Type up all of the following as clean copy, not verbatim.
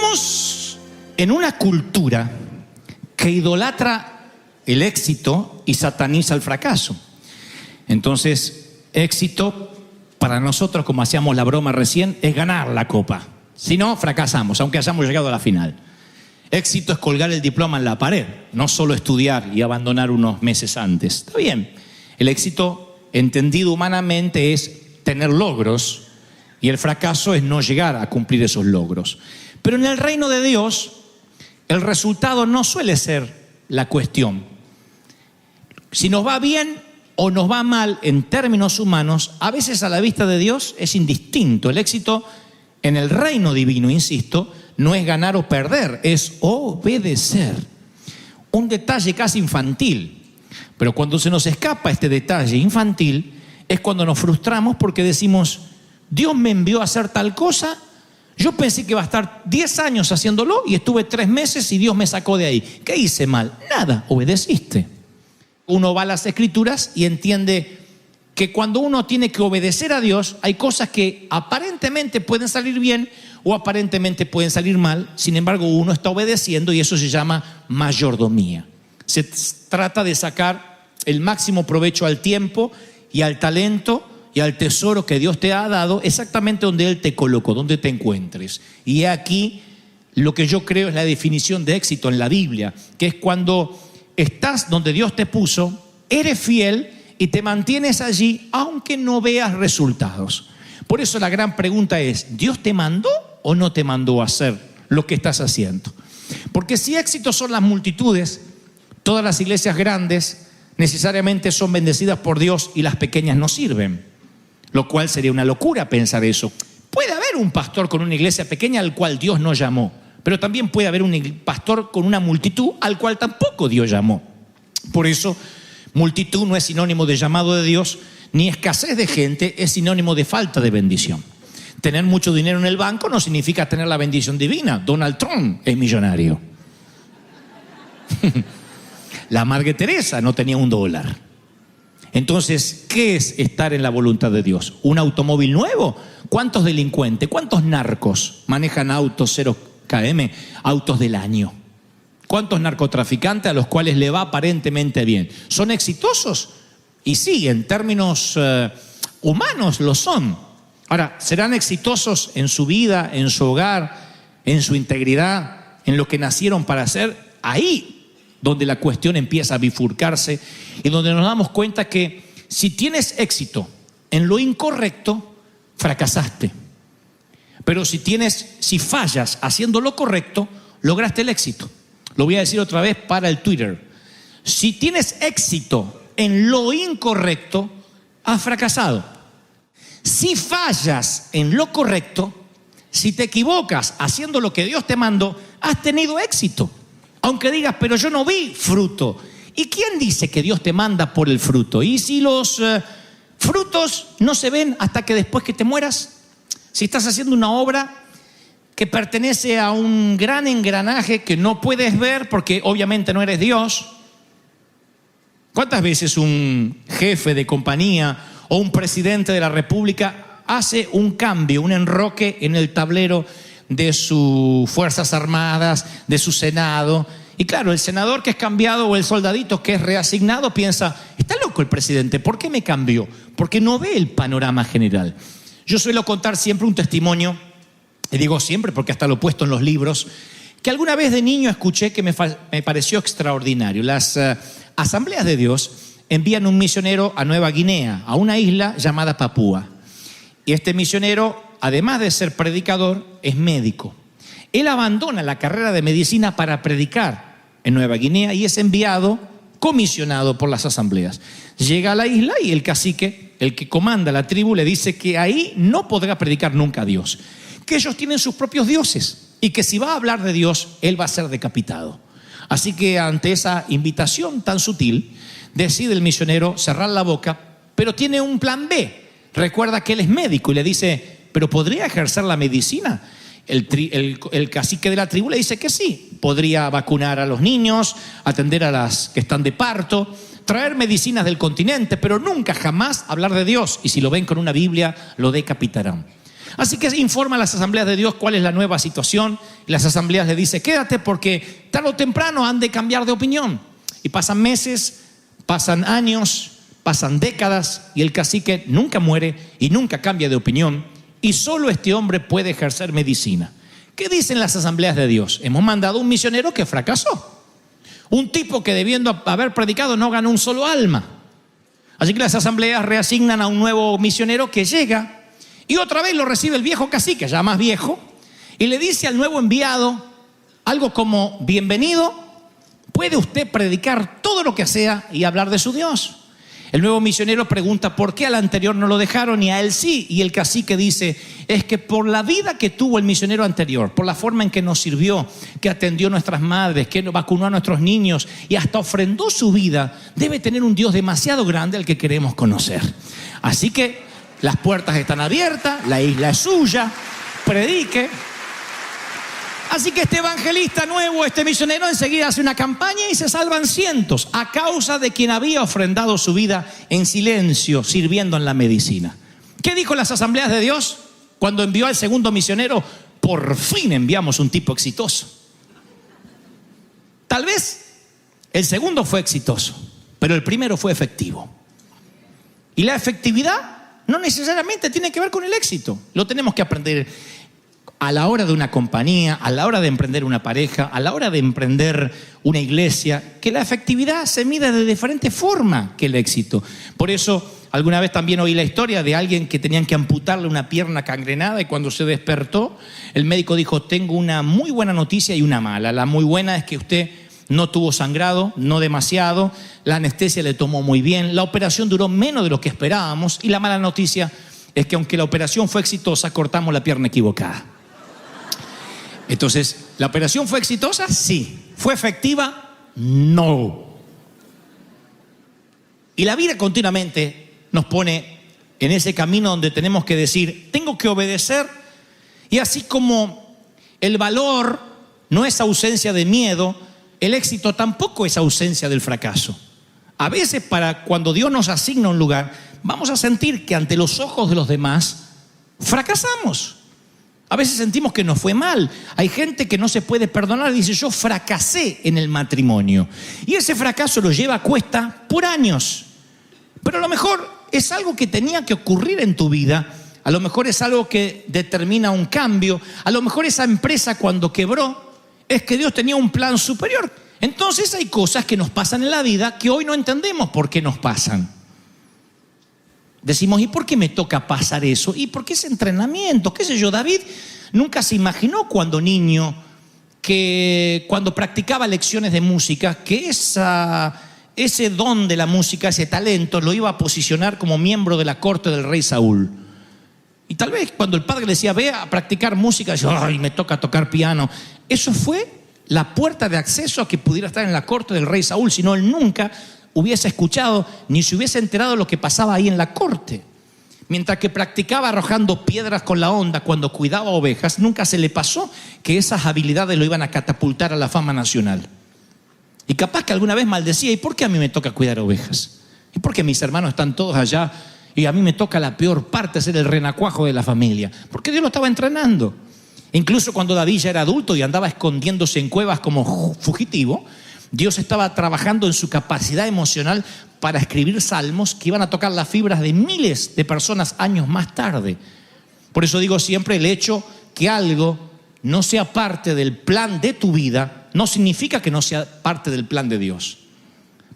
Vivimos en una cultura que idolatra el éxito y sataniza el fracaso. Entonces, éxito para nosotros, como hacíamos la broma recién, es ganar la copa. Si no, fracasamos, aunque hayamos llegado a la final. Éxito es colgar el diploma en la pared, no solo estudiar y abandonar unos meses antes. Está bien. El éxito, entendido humanamente, es tener logros, y el fracaso es no llegar a cumplir esos logros. Pero en el reino de Dios, el resultado no suele ser la cuestión. Si nos va bien o nos va mal en términos humanos, a veces a la vista de Dios es indistinto. El éxito en el reino divino, insisto, no es ganar o perder, es obedecer. Un detalle casi infantil. Pero cuando se nos escapa este detalle infantil, es cuando nos frustramos porque decimos: Dios me envió a hacer tal cosa, yo pensé que iba a estar 10 años haciéndolo y estuve 3 meses y Dios me sacó de ahí. ¿Qué hice mal? Nada, obedeciste. Uno va a las Escrituras y entiende que cuando uno tiene que obedecer a Dios, hay cosas que aparentemente pueden salir bien o aparentemente pueden salir mal. Sin embargo, uno está obedeciendo y eso se llama mayordomía. Se trata de sacar el máximo provecho al tiempo y al talento y al tesoro que Dios te ha dado, exactamente donde Él te colocó, donde te encuentres. Y aquí lo que yo creo es la definición de éxito en la Biblia, que es cuando estás donde Dios te puso, eres fiel y te mantienes allí aunque no veas resultados. Por eso la gran pregunta es: ¿Dios te mandó o no te mandó a hacer lo que estás haciendo? Porque si éxito son las multitudes, todas las iglesias grandes necesariamente son bendecidas por Dios y las pequeñas no sirven. Lo cual sería una locura pensar eso. Puede haber un pastor con una iglesia pequeña al cual Dios no llamó, pero también puede haber un pastor con una multitud al cual tampoco Dios llamó. Por eso, multitud no es sinónimo de llamado de Dios, ni escasez de gente es sinónimo de falta de bendición. Tener mucho dinero en el banco no significa tener la bendición divina. Donald Trump es millonario. La Madre Teresa no tenía $1. Entonces, ¿qué es estar en la voluntad de Dios? ¿Un automóvil nuevo? ¿Cuántos delincuentes, cuántos narcos manejan autos 0 km, autos del año? ¿Cuántos narcotraficantes a los cuales le va aparentemente bien? ¿Son exitosos? Y sí, en términos humanos lo son. Ahora, ¿serán exitosos en su vida, en su hogar, en su integridad, en lo que nacieron para hacer? Ahí donde la cuestión empieza a bifurcarse y donde nos damos cuenta que si tienes éxito en lo incorrecto, fracasaste. Pero si fallas haciendo lo correcto, lograste el éxito. Lo voy a decir otra vez para el Twitter. Si tienes éxito en lo incorrecto, has fracasado. Si fallas en lo correcto, si te equivocas haciendo lo que Dios te mandó, has tenido éxito. Aunque digas: pero yo no vi fruto. ¿Y quién dice que Dios te manda por el fruto? ¿Y si los frutos no se ven hasta que después que te mueras? Si estás haciendo una obra que pertenece a un gran engranaje que no puedes ver porque obviamente no eres Dios. ¿Cuántas veces un jefe de compañía o un presidente de la República hace un cambio, un enroque en el tablero de sus Fuerzas Armadas, de su Senado? Y claro, el senador que es cambiado o el soldadito que es reasignado piensa: está loco el presidente, ¿por qué me cambió? Porque no ve el panorama general. Yo suelo contar siempre un testimonio, y digo siempre porque hasta lo he puesto en los libros, que alguna vez de niño escuché que me pareció extraordinario. Las Asambleas de Dios envían un misionero a Nueva Guinea, a una isla llamada Papúa. Y este misionero, además de ser predicador, es médico. Él abandona la carrera de medicina para predicar en Nueva Guinea y es enviado, comisionado por las asambleas. Llega a la isla y el cacique, el que comanda la tribu, le dice que ahí no podrá predicar nunca a Dios, que ellos tienen sus propios dioses y que si va a hablar de Dios, él va a ser decapitado. Así que ante esa invitación tan sutil, decide el misionero cerrar la boca, pero tiene un plan B. Recuerda que él es médico y le dice: ¿pero podría ejercer la medicina? El cacique de la tribu le dice que sí. Podría vacunar a los niños, atender a las que están de parto, traer medicinas del continente, pero nunca jamás hablar de Dios. Y si lo ven con una Biblia, lo decapitarán. Así que informa a las asambleas de Dios cuál es la nueva situación. Y las asambleas le dicen, quédate porque tarde o temprano han de cambiar de opinión. Y pasan meses, pasan años, pasan décadas y el cacique nunca muere y nunca cambia de opinión. Y solo este hombre puede ejercer medicina. ¿Qué dicen las asambleas de Dios? Hemos mandado un misionero que fracasó. Un tipo que debiendo haber predicado no ganó un solo alma. Así que las asambleas reasignan a un nuevo misionero que llega y otra vez lo recibe el viejo cacique, ya más viejo, y le dice al nuevo enviado algo como, bienvenido, puede usted predicar todo lo que sea y hablar de su Dios. El nuevo misionero pregunta por qué al anterior no lo dejaron y a él sí. Y el cacique dice, es que por la vida que tuvo el misionero anterior, por la forma en que nos sirvió, que atendió a nuestras madres, que vacunó a nuestros niños y hasta ofrendó su vida, debe tener un Dios demasiado grande al que queremos conocer. Así que las puertas están abiertas, la isla es suya, predique. Así que este evangelista nuevo, este misionero, enseguida hace una campaña y se salvan cientos a causa de quien había ofrendado su vida en silencio, sirviendo en la medicina. ¿Qué dijo las asambleas de Dios cuando envió al segundo misionero? Por fin enviamos un tipo exitoso. Tal vez el segundo fue exitoso, pero el primero fue efectivo. Y la efectividad no necesariamente tiene que ver con el éxito. Lo tenemos que aprender a la hora de una compañía, a la hora de emprender una pareja, a la hora de emprender una iglesia, que la efectividad se mide de diferente forma que el éxito. Por eso, alguna vez también oí la historia de alguien que tenían que amputarle una pierna gangrenada y cuando se despertó, el médico dijo, tengo una muy buena noticia y una mala. La muy buena es que usted no tuvo sangrado, no demasiado, la anestesia le tomó muy bien, la operación duró menos de lo que esperábamos y la mala noticia es que aunque la operación fue exitosa, cortamos la pierna equivocada. Entonces, ¿la operación fue exitosa? Sí. ¿Fue efectiva? No. Y la vida continuamente nos pone en ese camino donde tenemos que decir, tengo que obedecer. Y así como el valor no es ausencia de miedo, el éxito tampoco es ausencia del fracaso. A veces cuando Dios nos asigna un lugar, vamos a sentir que ante los ojos de los demás fracasamos. A veces sentimos que nos fue mal. Hay gente que no se puede perdonar y dice, yo fracasé en el matrimonio. Y ese fracaso lo lleva a cuesta por años. Pero a lo mejor es algo que tenía que ocurrir en tu vida. A lo mejor es algo que determina un cambio. A lo mejor esa empresa cuando quebró es que Dios tenía un plan superior. Entonces hay cosas que nos pasan en la vida que hoy no entendemos por qué nos pasan. Decimos, ¿y por qué me toca pasar eso? ¿Y por qué ese entrenamiento? ¿Qué sé yo? David nunca se imaginó cuando niño, que cuando practicaba lecciones de música, que ese don de la música, ese talento, lo iba a posicionar como miembro de la corte del rey Saúl. Y tal vez cuando el padre le decía, ve a practicar música, decía, ay, me toca tocar piano. Eso fue la puerta de acceso a que pudiera estar en la corte del rey Saúl, si no él nunca hubiese escuchado ni se hubiese enterado de lo que pasaba ahí en la corte. Mientras que practicaba arrojando piedras con la honda cuando cuidaba ovejas, nunca se le pasó que esas habilidades lo iban a catapultar a la fama nacional. Y capaz que alguna vez maldecía, ¿y por qué a mí me toca cuidar ovejas? ¿Y por qué mis hermanos están todos allá y a mí me toca la peor parte, ser el renacuajo de la familia? Porque Dios lo estaba entrenando. Incluso cuando David ya era adulto y andaba escondiéndose en cuevas como fugitivo, Dios estaba trabajando en su capacidad emocional para escribir salmos que iban a tocar las fibras de miles de personas años más tarde. Por eso digo siempre, el hecho que algo no sea parte del plan de tu vida no significa que no sea parte del plan de Dios.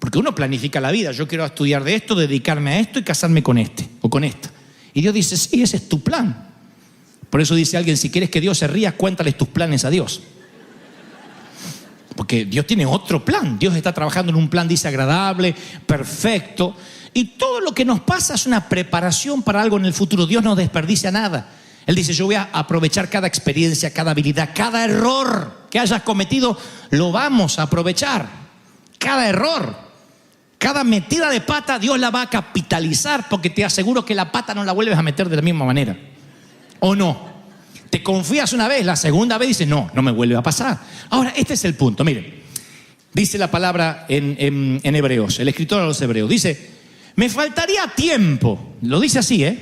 Porque uno planifica la vida, yo quiero estudiar de esto, dedicarme a esto y casarme con este o con esta. Y Dios dice, sí, ese es tu plan. Por eso dice alguien, si quieres que Dios se ría, cuéntales tus planes a Dios. Porque Dios tiene otro plan. Dios está trabajando en un plan, dice, agradable, perfecto. Y todo lo que nos pasa es una preparación para algo en el futuro. Dios no desperdicia nada. Él dice, yo voy a aprovechar cada experiencia, cada habilidad, cada error que hayas cometido, lo vamos a aprovechar. Cada error, cada metida de pata, Dios la va a capitalizar, porque te aseguro que la pata no la vuelves a meter de la misma manera. ¿O no? Te confías una vez, la segunda vez dices, no me vuelve a pasar. Ahora, este es el punto, miren. Dice la palabra en Hebreos, el escritor a los Hebreos, dice, me faltaría tiempo, lo dice así,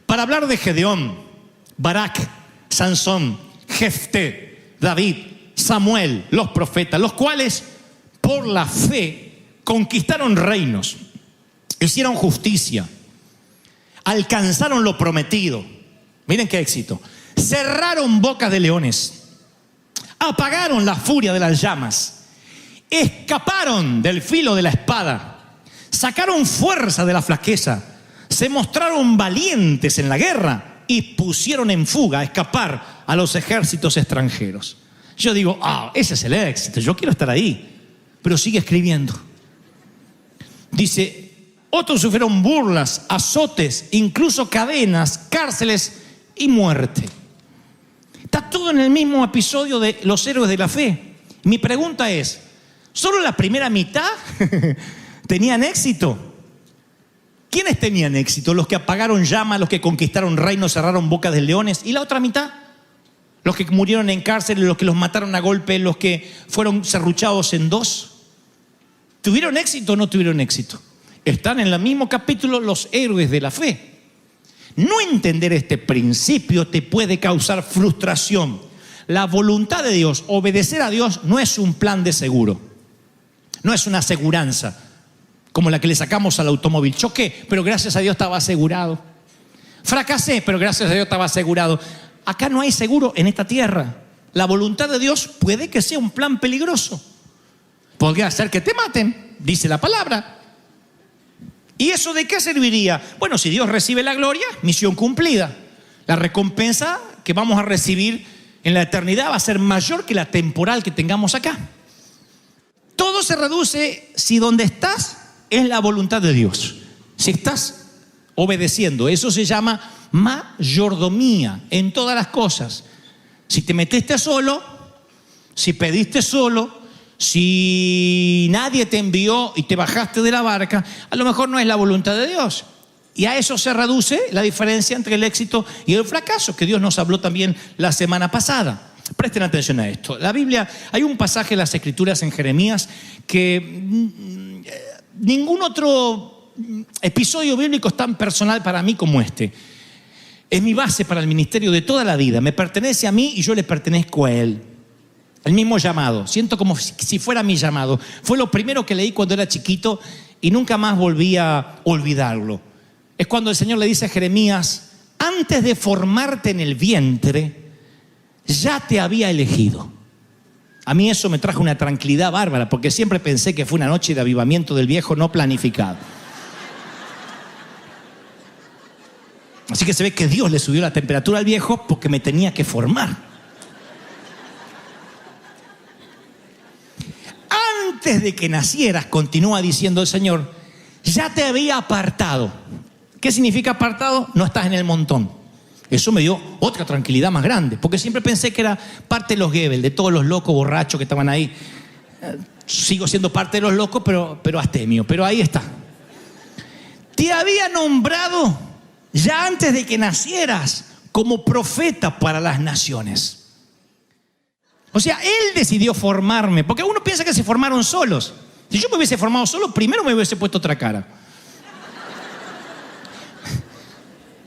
para hablar de Gedeón, Barak, Sansón, Jefté, David, Samuel, los profetas, los cuales por la fe conquistaron reinos, hicieron justicia, alcanzaron lo prometido. Miren qué éxito. Cerraron bocas de leones, apagaron la furia de las llamas, escaparon del filo de la espada, sacaron fuerza de la flaqueza, se mostraron valientes en la guerra y pusieron en fuga, a escapar a los ejércitos extranjeros. Yo digo, ese es el éxito, yo quiero estar ahí. Pero sigue escribiendo. Dice, otros sufrieron burlas, azotes, incluso cadenas, cárceles y muerte. Está todo en el mismo episodio de los héroes de la fe. Mi pregunta es, ¿solo la primera mitad tenían éxito? ¿Quiénes tenían éxito? Los que apagaron llamas, los que conquistaron reinos, cerraron bocas de leones. ¿Y la otra mitad? Los que murieron en cárcel, los que los mataron a golpe, los que fueron serruchados en dos. ¿Tuvieron éxito o no tuvieron éxito? Están en el mismo capítulo los héroes de la fe. No entender este principio te puede causar frustración. La voluntad de Dios, obedecer a Dios, no es un plan de seguro. No es una aseguranza como la que le sacamos al automóvil. Choqué, pero gracias a Dios estaba asegurado. Fracasé, pero gracias a Dios estaba asegurado. Acá no hay seguro en esta tierra. La voluntad de Dios puede que sea un plan peligroso. Podría ser que te maten, dice la palabra. ¿Y eso de qué serviría? Bueno, si Dios recibe la gloria, misión cumplida. La recompensa que vamos a recibir en la eternidad va a ser mayor que la temporal que tengamos acá. Todo se reduce si donde estás es la voluntad de Dios. Si estás obedeciendo, eso se llama mayordomía en todas las cosas. Si te metiste solo, si pediste solo, si nadie te envió y te bajaste de la barca, a lo mejor no es la voluntad de Dios. Y a eso se reduce la diferencia entre el éxito y el fracaso, que Dios nos habló también la semana pasada. Presten atención a esto. La Biblia, hay un pasaje en las Escrituras en Jeremías que ningún otro episodio bíblico es tan personal para mí como este. Es mi base para el ministerio de toda la vida. Me pertenece a mí y yo le pertenezco a Él. El mismo llamado. Siento como si fuera mi llamado. Fue lo primero que leí cuando era chiquito y nunca más volví a olvidarlo. Es cuando el Señor le dice a Jeremías, antes de formarte en el vientre, ya te había elegido. A mí eso me trajo una tranquilidad bárbara, porque siempre pensé que fue una noche de avivamiento del viejo no planificado. Así que se ve que Dios le subió la temperatura al viejo porque me tenía que formar. Antes de que nacieras, continúa diciendo el Señor, ya te había apartado. ¿Qué significa apartado? No estás en el montón. Eso me dio otra tranquilidad más grande, porque siempre pensé que era parte de los Goebbels, de todos los locos borrachos que estaban ahí. Sigo siendo parte de los locos, pero astemio. Pero ahí está. Te había nombrado ya antes de que nacieras como profeta para las naciones. O sea, Él decidió formarme, porque uno piensa que se formaron solos. Si yo me hubiese formado solo, primero me hubiese puesto otra cara.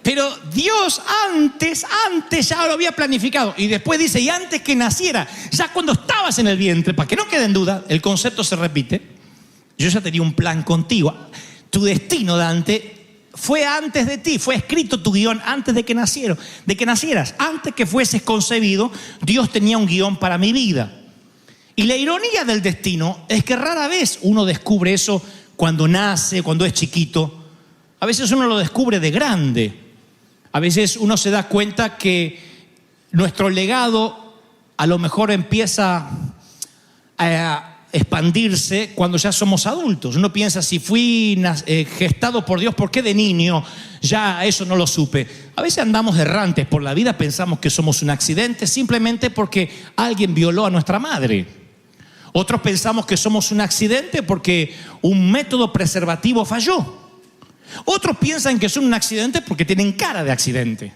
Pero Dios antes ya lo había planificado. Y después dice, y antes que naciera, ya cuando estabas en el vientre, para que no quede en duda, el concepto se repite. Yo ya tenía un plan contigo. Tu destino, Dante, fue antes de ti, fue escrito tu guión antes de que nacieras. Antes que fueses concebido, Dios tenía un guión para mi vida. Y la ironía del destino es que rara vez uno descubre eso cuando nace, cuando es chiquito. A veces uno lo descubre de grande. A veces uno se da cuenta que nuestro legado a lo mejor empieza a expandirse cuando ya somos adultos. Uno piensa, si fui gestado por Dios, ¿por qué de niño ya eso no lo supe? A veces andamos errantes por la vida, pensamos que somos un accidente simplemente porque alguien violó a nuestra madre. Otros pensamos que somos un accidente porque un método preservativo falló. Otros piensan que son un accidente porque tienen cara de accidente.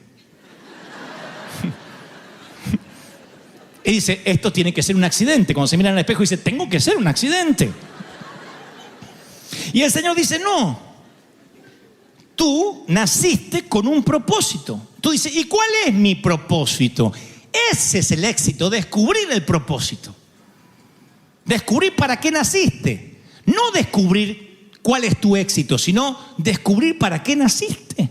Y dice, esto tiene que ser un accidente. Cuando se mira en el espejo dice, tengo que ser un accidente. Y el Señor dice, no. Tú naciste con un propósito. Tú dices, ¿y cuál es mi propósito? Ese es el éxito, descubrir el propósito. Descubrir para qué naciste. No descubrir cuál es tu éxito, sino descubrir para qué naciste.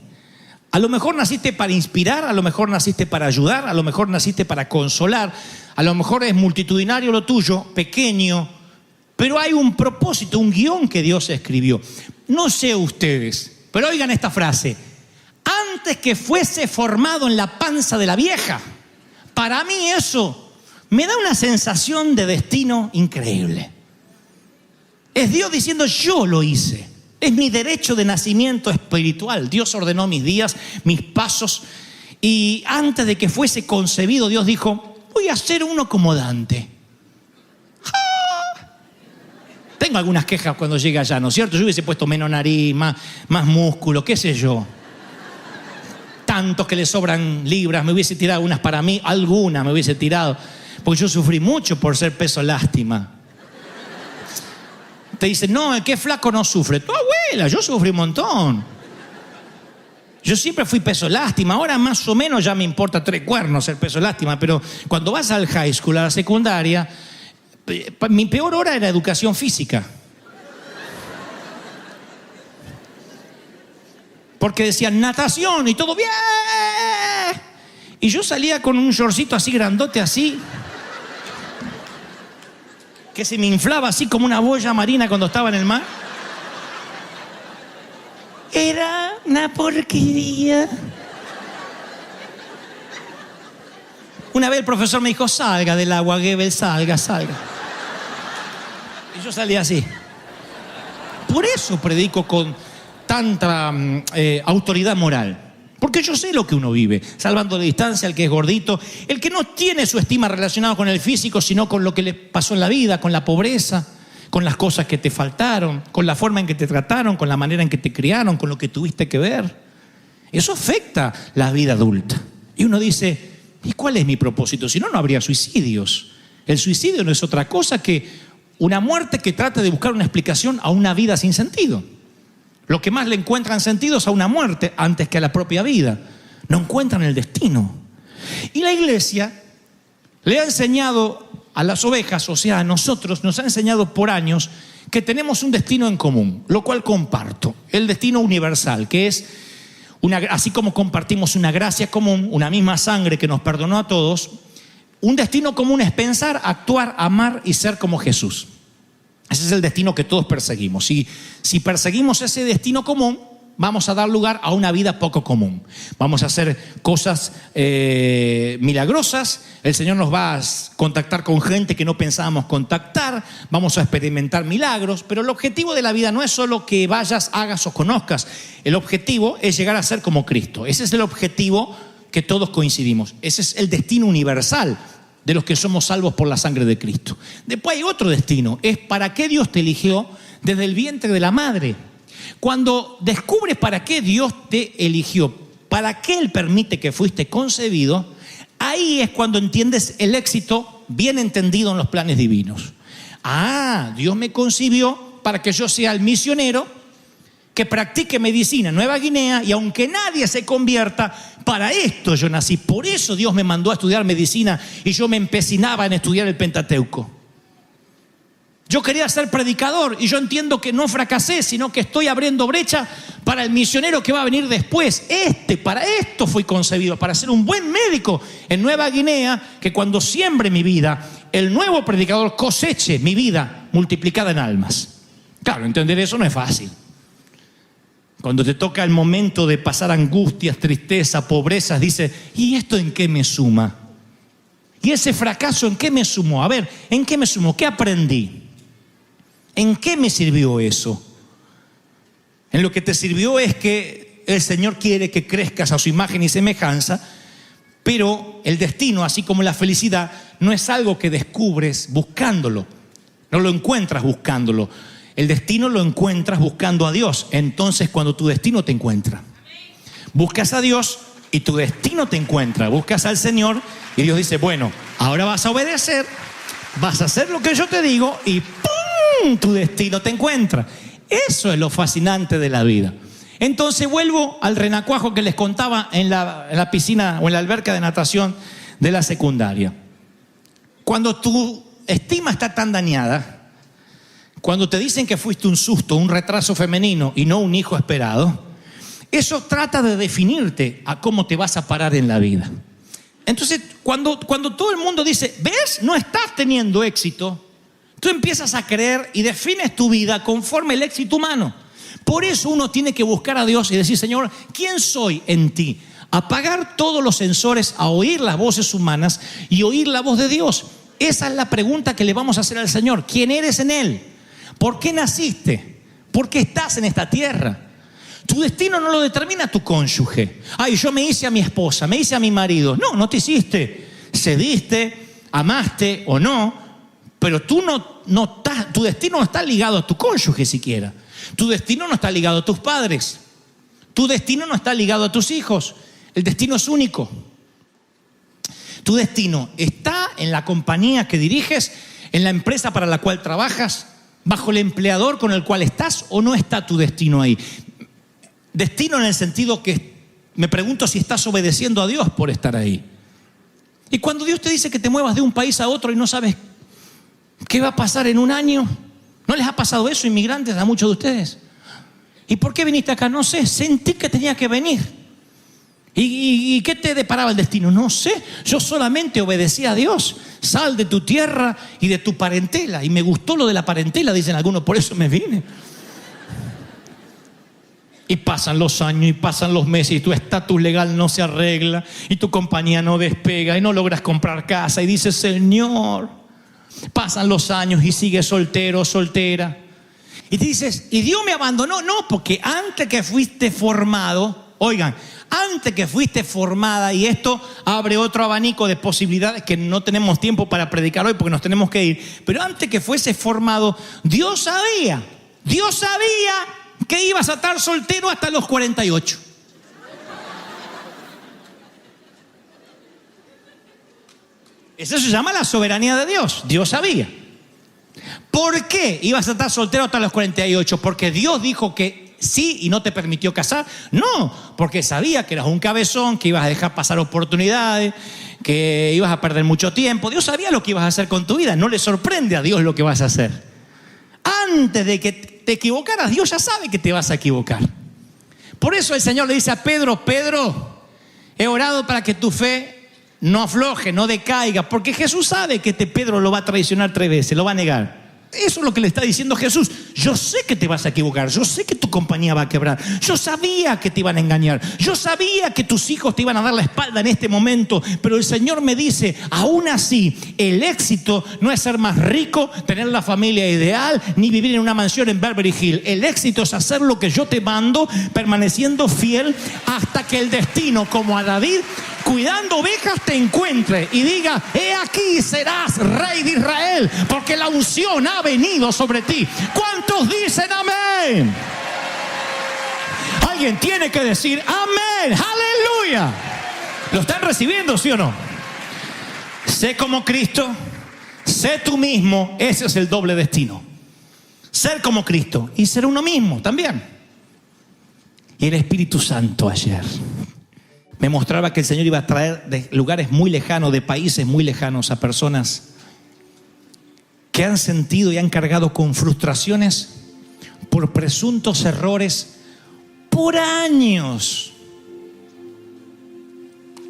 A lo mejor naciste para inspirar, a lo mejor naciste para ayudar, a lo mejor naciste para consolar, a lo mejor es multitudinario lo tuyo, pequeño, pero hay un propósito, un guión que Dios escribió. No sé ustedes, pero oigan esta frase: antes que fuese formado en la panza de la vieja. Para mí eso me da una sensación de destino increíble. Es Dios diciendo, yo lo hice. Es mi derecho de nacimiento espiritual. Dios ordenó mis días, mis pasos. Y antes de que fuese concebido, Dios dijo, voy a ser uno como Dante. ¡Ah! Tengo algunas quejas cuando llegue allá, ¿no es cierto? Yo hubiese puesto menos nariz, más músculo, qué sé yo. Tantos que le sobran libras, me hubiese tirado unas para mí, algunas me hubiese tirado. Porque yo sufrí mucho por ser peso lástima. Te dicen, no, el que es flaco no sufre. Tu abuela, yo sufrí un montón. Yo siempre fui peso lástima. Ahora más o menos ya me importa 3 cuernos ser peso lástima. Pero cuando vas al high school, a la secundaria, mi peor hora era educación física. Porque decían natación y todo bien. Y yo salía con un shortcito así grandote, así, que se me inflaba así como una boya marina cuando estaba en el mar. Era una porquería. Una vez el profesor me dijo, salga del agua, Goebbels, salga. Y yo salía así. Por eso predico con tanta autoridad moral. Porque yo sé lo que uno vive, salvando la distancia, el que es gordito, el que no tiene su estima relacionada con el físico, sino con lo que le pasó en la vida, con la pobreza, con las cosas que te faltaron, con la forma en que te trataron, con la manera en que te criaron, con lo que tuviste que ver. Eso afecta la vida adulta. Y uno dice, ¿y cuál es mi propósito? Si no, no habría suicidios. El suicidio no es otra cosa que una muerte que trata de buscar una explicación a una vida sin sentido. Lo que más le encuentran sentido es a una muerte antes que a la propia vida. No encuentran el destino. Y la iglesia le ha enseñado a las ovejas, o sea, a nosotros, nos ha enseñado por años que tenemos un destino en común, lo cual comparto. El destino universal, que es, así como compartimos una gracia común, una misma sangre que nos perdonó a todos, un destino común es pensar, actuar, amar y ser como Jesús. Ese es el destino que todos perseguimos. Si perseguimos ese destino común, vamos a dar lugar a una vida poco común. Vamos a hacer cosas milagrosas. El Señor nos va a contactar con gente que no pensábamos contactar. Vamos a experimentar milagros. Pero el objetivo de la vida no es solo que vayas, hagas o conozcas. El objetivo es llegar a ser como Cristo. Ese es el objetivo que todos coincidimos. Ese es el destino universal de los que somos salvos por la sangre de Cristo. Después hay otro destino, es para qué Dios te eligió desde el vientre de la madre. Cuando descubres para qué Dios te eligió, para qué Él permite que fuiste concebido, ahí es cuando entiendes el éxito bien entendido en los planes divinos. Dios me concibió para que yo sea el misionero que practique medicina en Nueva Guinea, y aunque nadie se convierta, para esto yo nací. Por eso Dios me mandó a estudiar medicina y yo me empecinaba en estudiar el Pentateuco. Yo quería ser predicador y yo entiendo que no fracasé, sino que estoy abriendo brecha para el misionero que va a venir después. Para esto fui concebido, para ser un buen médico en Nueva Guinea, que cuando siembre mi vida, el nuevo predicador coseche mi vida multiplicada en almas. Claro, entender eso no es fácil. Cuando te toca el momento de pasar angustias, tristeza, pobrezas, dices, ¿y esto en qué me suma? ¿Y ese fracaso en qué me sumó? A ver, ¿en qué me sumó? ¿Qué aprendí? ¿En qué me sirvió eso? En lo que te sirvió es que el Señor quiere que crezcas a su imagen y semejanza, pero el destino, así como la felicidad, no es algo que descubres buscándolo. No lo encuentras buscándolo. El destino lo encuentras buscando a Dios. Entonces, cuando tu destino te encuentra, buscas a Dios y tu destino te encuentra. Buscas al Señor y Dios dice, bueno, ahora vas a obedecer, vas a hacer lo que yo te digo y ¡pum! Tu destino te encuentra. Eso es lo fascinante de la vida. Entonces vuelvo al renacuajo que les contaba en la piscina o en la alberca de natación de la secundaria. Cuando tu estima está tan dañada, cuando te dicen que fuiste un susto, un retraso femenino y no un hijo esperado, eso trata de definirte a cómo te vas a parar en la vida. Entonces, cuando todo el mundo dice, ¿ves? No estás teniendo éxito, tú empiezas a creer y defines tu vida conforme el éxito humano. Por eso uno tiene que buscar a Dios y decir, Señor, ¿quién soy en ti? Apagar todos los sensores a oír las voces humanas y oír la voz de Dios. Esa es la pregunta que le vamos a hacer al Señor. ¿Quién eres en Él? ¿Por qué naciste? ¿Por qué estás en esta tierra? Tu destino no lo determina tu cónyuge. Ay, yo me hice a mi esposa, me hice a mi marido. No, no te hiciste. Cediste, amaste o no, pero tú no estás, tu destino no está ligado a tu cónyuge siquiera. Tu destino no está ligado a tus padres. Tu destino no está ligado a tus hijos. El destino es único. Tu destino está en la compañía que diriges, en la empresa para la cual trabajas, bajo el empleador con el cual estás, o no está tu destino ahí. Destino en el sentido que me pregunto si estás obedeciendo a Dios por estar ahí. Y cuando Dios te dice que te muevas de un país a otro y no sabes qué va a pasar en un año, ¿no les ha pasado eso, inmigrantes, a muchos de ustedes? ¿Y por qué viniste acá? No sé, sentí que tenía que venir. ¿Y qué te deparaba el destino? No sé, yo solamente obedecí a Dios. Sal de tu tierra y de tu parentela. Y me gustó lo de la parentela, dicen algunos, por eso me vine. Y pasan los años y pasan los meses y tu estatus legal no se arregla y tu compañía no despega y no logras comprar casa y dices, Señor, pasan los años y sigues soltero o soltera. Y te dices, ¿y Dios me abandonó? No, porque antes que fuiste formado, oigan, antes que fuiste formada, y esto abre otro abanico de posibilidades que no tenemos tiempo para predicar hoy porque nos tenemos que ir, pero antes que fuese formado, Dios sabía que ibas a estar soltero hasta los 48. Eso se llama la soberanía de Dios. Dios sabía. ¿Por qué ibas a estar soltero hasta los 48? ¿Porque Dios dijo que sí y no te permitió casar? No, porque sabía que eras un cabezón, que ibas a dejar pasar oportunidades, que ibas a perder mucho tiempo. Dios sabía lo que ibas a hacer con tu vida. No le sorprende a Dios lo que vas a hacer. Antes de que te equivocaras, Dios ya sabe que te vas a equivocar. Por eso el Señor le dice a Pedro, Pedro, he orado para que tu fe no afloje, no decaiga, porque Jesús sabe que Pedro lo va a traicionar 3 veces, lo va a negar. Eso es lo que le está diciendo Jesús. Yo sé que te vas a equivocar, yo sé que tu compañía va a quebrar, yo sabía que te iban a engañar, yo sabía que tus hijos te iban a dar la espalda en este momento, pero el Señor me dice, aún así, el éxito no es ser más rico, tener la familia ideal, ni vivir en una mansión en Beverly Hills. El éxito es hacer lo que yo te mando, permaneciendo fiel hasta que el destino, como a David, cuidando ovejas, te encuentre y diga, he aquí serás rey de Israel, porque la unción ha venido sobre ti. ¿Cuántos dicen amén? Alguien tiene que decir amén, aleluya. ¿Lo están recibiendo, sí o no? Sé como Cristo, sé tú mismo. Ese es el doble destino. Ser como Cristo y ser uno mismo también. Y el Espíritu Santo ayer me mostraba que el Señor iba a traer de lugares muy lejanos, de países muy lejanos, a personas que han sentido y han cargado con frustraciones por presuntos errores por años,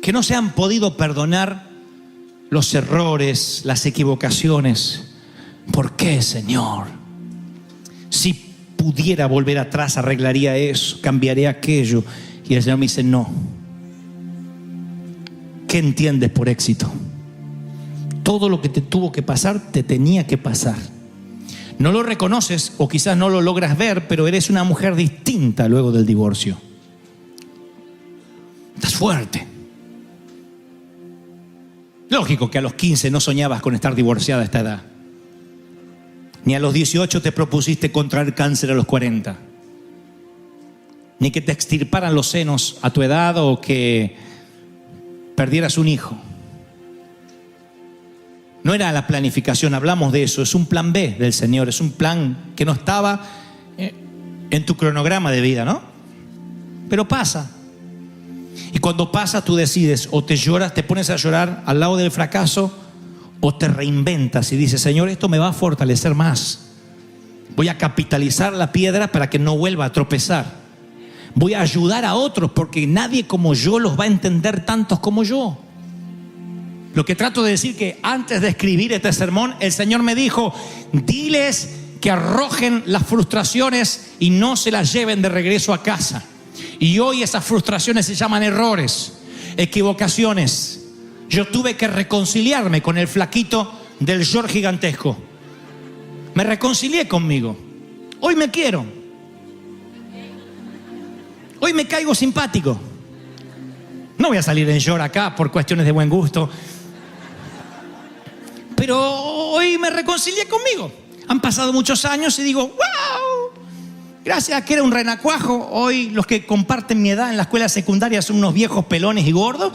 que no se han podido perdonar los errores, las equivocaciones. ¿Por qué, Señor? Si pudiera volver atrás, arreglaría eso, cambiaría aquello. Y el Señor me dice, no. ¿Qué entiendes por éxito? Todo lo que te tuvo que pasar, te tenía que pasar. No lo reconoces o quizás no lo logras ver, pero eres una mujer distinta luego del divorcio. Estás fuerte. Lógico que a los 15 no soñabas con estar divorciada a esta edad. Ni a los 18 te propusiste contraer cáncer a los 40. Ni que te extirparan los senos a tu edad o que perdieras un hijo. No era la planificación, hablamos de eso. Es un plan B del Señor. Es un plan que no estaba en tu cronograma de vida, ¿no? pero pasa. Y cuando pasa tú decides, o te lloras, te pones a llorar al lado del fracaso, o te reinventas y dices, Señor, esto me va a fortalecer más. Voy a capitalizar la piedra para que no vuelva a tropezar. Voy a ayudar a otros porque nadie como yo los va a entender tantos como yo. Lo que trato de decir que antes de escribir este sermón, el Señor me dijo, diles que arrojen las frustraciones y no se las lleven de regreso a casa. Y hoy esas frustraciones se llaman errores, equivocaciones. Yo tuve que reconciliarme con el flaquito del short gigantesco. Me reconcilié conmigo. Hoy me quiero. Hoy me caigo simpático. No voy a salir en short acá por cuestiones de buen gusto. Pero hoy me reconcilié conmigo. Han pasado muchos años y digo, ¡wow! Gracias a que era un renacuajo, hoy los que comparten mi edad en la escuela secundaria son unos viejos pelones y gordos.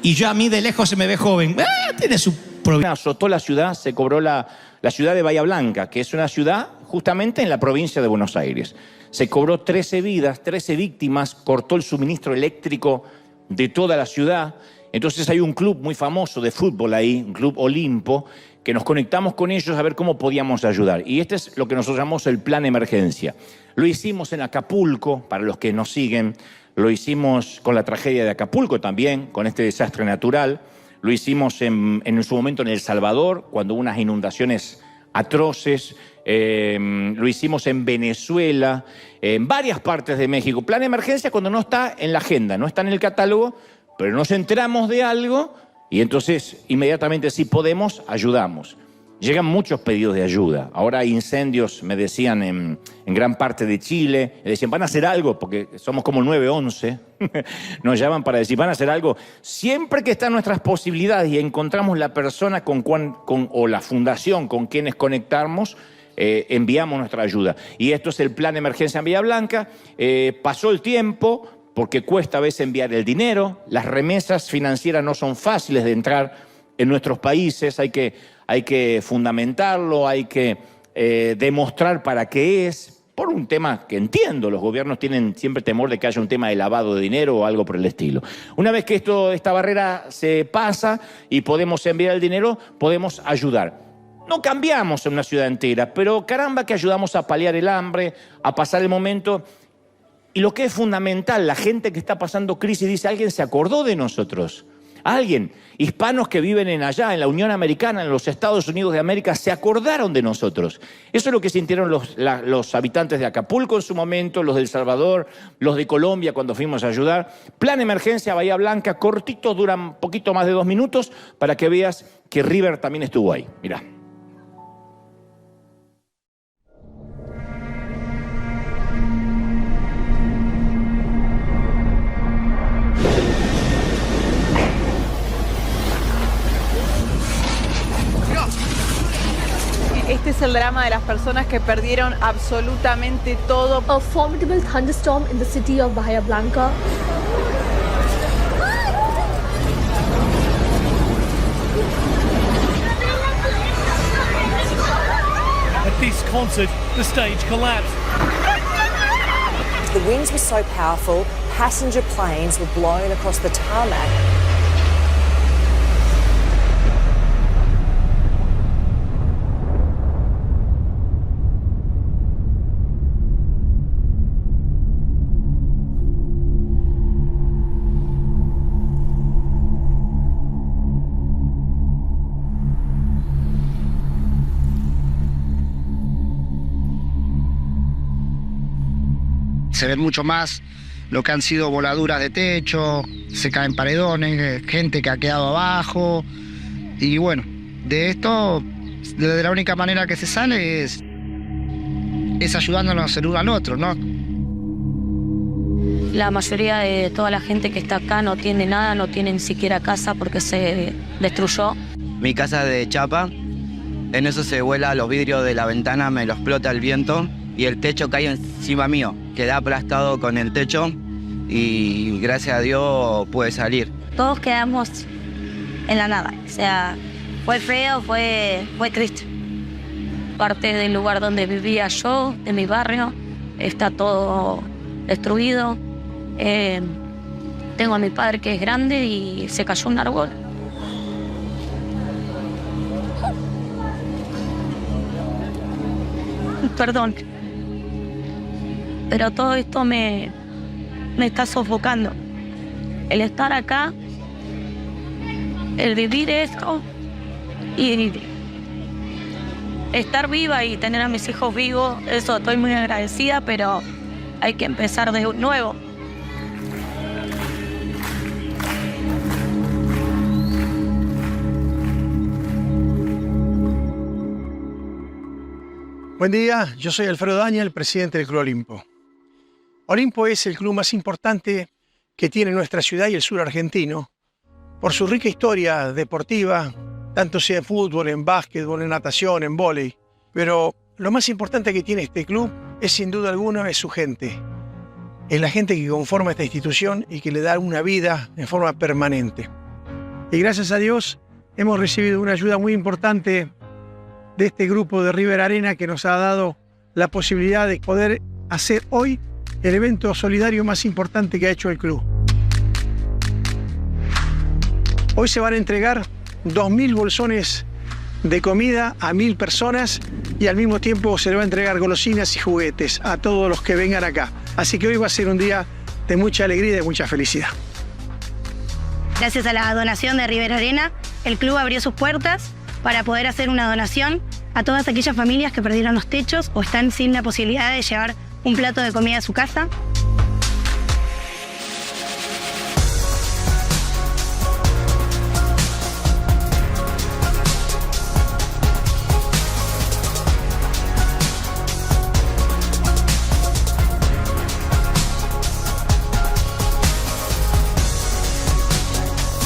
Y yo a mí de lejos se me ve joven. Tiene su problema. Azotó la ciudad, se cobró la ciudad de Bahía Blanca, que es una ciudad justamente en la provincia de Buenos Aires. Se cobró 13 vidas, 13 víctimas, cortó el suministro eléctrico de toda la ciudad. Entonces hay un club muy famoso de fútbol ahí, un club Olimpo, que nos conectamos con ellos a ver cómo podíamos ayudar. Y este es lo que nosotros llamamos el plan emergencia. Lo hicimos en Acapulco, para los que nos siguen. Lo hicimos con la tragedia de Acapulco también, con este desastre natural. Lo hicimos en su momento en El Salvador, cuando hubo unas inundaciones atroces. Lo hicimos en Venezuela, en varias partes de México. Plan emergencia cuando no está en la agenda, no está en el catálogo, pero nos enteramos de algo y entonces inmediatamente, si podemos, ayudamos. Llegan muchos pedidos de ayuda. Ahora hay incendios, me decían, en gran parte de Chile. Me decían, van a hacer algo, porque somos como el 911. Nos llaman para decir, van a hacer algo. Siempre que están nuestras posibilidades y encontramos la persona o la fundación con quienes conectarnos, enviamos nuestra ayuda. Y esto es el plan de emergencia en Bahía Blanca. Pasó el tiempo, porque cuesta a veces enviar el dinero. Las remesas financieras no son fáciles de entrar en nuestros países. Hay que fundamentarlo, hay que demostrar para qué es, por un tema que entiendo, los gobiernos tienen siempre temor de que haya un tema de lavado de dinero o algo por el estilo. Una vez que esta barrera se pasa y podemos enviar el dinero, podemos ayudar. No cambiamos en una ciudad entera, pero caramba que ayudamos a paliar el hambre, a pasar el momento. Y lo que es fundamental, la gente que está pasando crisis dice, alguien se acordó de nosotros. Alguien, hispanos que viven allá, en la Unión Americana, en los Estados Unidos de América, se acordaron de nosotros. Eso es lo que sintieron los habitantes de Acapulco en su momento, los de El Salvador, los de Colombia cuando fuimos a ayudar. Plan emergencia Bahía Blanca, cortito, dura un poquito más de 2 minutos, para que veas que River también estuvo ahí. Mirá. Este es el drama de las personas que perdieron absolutamente todo. A formidable thunderstorm in the city of Bahía Blanca. At this concert, the stage collapsed. The winds were so powerful, passenger planes were blown across the tarmac. Se ven mucho más lo que han sido voladuras de techo, se caen paredones, gente que ha quedado abajo. Y bueno, de esto, de la única manera que se sale es ayudándonos el uno al otro, ¿no? La mayoría de toda la gente que está acá no tiene nada, no tiene ni siquiera casa porque se destruyó. Mi casa es de chapa, en eso se vuela los vidrios de la ventana, me lo explota el viento y el techo cae encima mío. Quedé aplastado con el techo y gracias a Dios pude salir. Todos quedamos en la nada, o sea, fue feo, fue triste. Parte del lugar donde vivía yo, de mi barrio, está todo destruido. Tengo a mi padre que es grande y se cayó un árbol. Perdón. Pero todo esto me está sofocando. El estar acá, el vivir esto y estar viva y tener a mis hijos vivos, eso estoy muy agradecida, pero hay que empezar de nuevo. Buen día, yo soy Alfredo Daña, el presidente del Club Olimpo. Olimpo es el club más importante que tiene nuestra ciudad y el sur argentino por su rica historia deportiva, tanto sea en fútbol, en básquetbol, en natación, en vóley. Pero lo más importante que tiene este club es sin duda alguna es su gente. Es la gente que conforma esta institución y que le da una vida en forma permanente. Y gracias a Dios hemos recibido una ayuda muy importante de este grupo de River Arena que nos ha dado la posibilidad de poder hacer hoy el evento solidario más importante que ha hecho el club. Hoy se van a entregar 2.000 bolsones de comida a 1.000 personas y al mismo tiempo se le va a entregar golosinas y juguetes a todos los que vengan acá. Así que hoy va a ser un día de mucha alegría y de mucha felicidad. Gracias a la donación de River Arena, el club abrió sus puertas para poder hacer una donación a todas aquellas familias que perdieron los techos o están sin la posibilidad de llevar un plato de comida a su casa.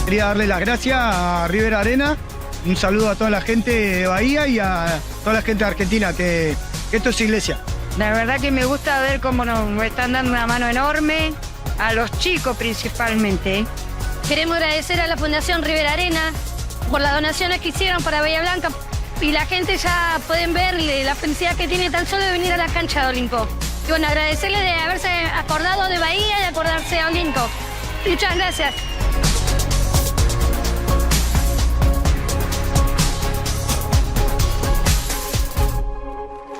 Quería darle las gracias a River Arena. Un saludo a toda la gente de Bahía y a toda la gente de Argentina, que esto es iglesia. La verdad que me gusta ver cómo nos están dando una mano enorme, a los chicos principalmente. Queremos agradecer a la Fundación River Arena por las donaciones que hicieron para Bahía Blanca. Y la gente ya pueden ver la felicidad que tiene tan solo de venir a la cancha de Olimpo. Y bueno, agradecerle de haberse acordado de Bahía y de acordarse de Olimpo. Muchas gracias.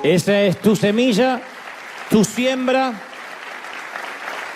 Esa es tu semilla, tu siembra.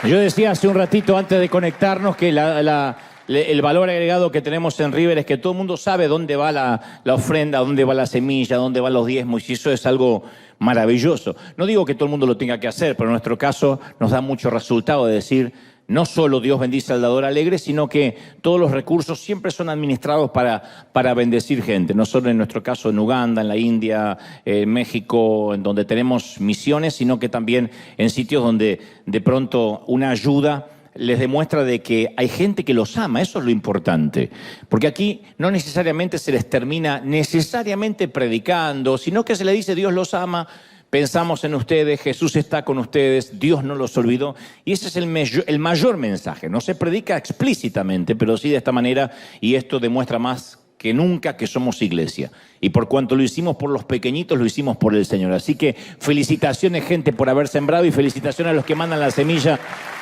Yo decía hace un ratito antes de conectarnos que el valor agregado que tenemos en River es que todo el mundo sabe dónde va la ofrenda, dónde va la semilla, dónde van los diezmos, y eso es algo maravilloso. No digo que todo el mundo lo tenga que hacer, pero en nuestro caso nos da mucho resultado de decir, no solo Dios bendice al dador alegre, sino que todos los recursos siempre son administrados para bendecir gente. No solo en nuestro caso en Uganda, en la India, en México, en donde tenemos misiones, sino que también en sitios donde de pronto una ayuda les demuestra de que hay gente que los ama. Eso es lo importante. Porque aquí no necesariamente se les termina necesariamente predicando, sino que se les dice Dios los ama. Pensamos en ustedes, Jesús está con ustedes, Dios no los olvidó. Y ese es el mayor mensaje. No se predica explícitamente, pero sí de esta manera, y esto demuestra más que nunca que somos iglesia. Y por cuanto lo hicimos por los pequeñitos, lo hicimos por el Señor. Así que felicitaciones, gente, por haber sembrado, y felicitaciones a los que mandan la semilla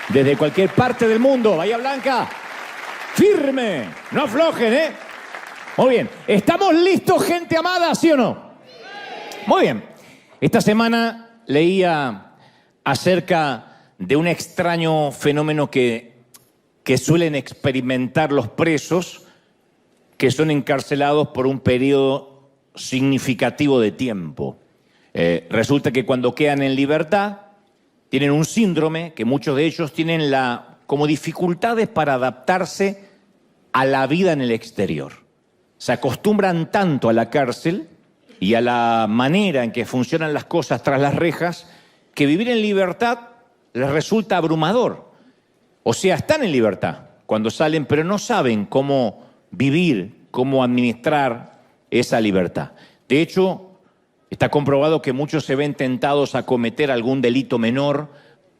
desde cualquier parte del mundo. Bahía Blanca, firme, no aflojen, ¿eh? Muy bien. ¿Estamos listos, gente amada, sí o no? Muy bien. Esta semana leía acerca de un extraño fenómeno que suelen experimentar los presos que son encarcelados por un periodo significativo de tiempo. Resulta que cuando quedan en libertad tienen un síndrome que muchos de ellos tienen como dificultades para adaptarse a la vida en el exterior. Se acostumbran tanto a la cárcel y a la manera en que funcionan las cosas tras las rejas, que vivir en libertad les resulta abrumador. O sea, están en libertad cuando salen, pero no saben cómo vivir, cómo administrar esa libertad. De hecho, está comprobado que muchos se ven tentados a cometer algún delito menor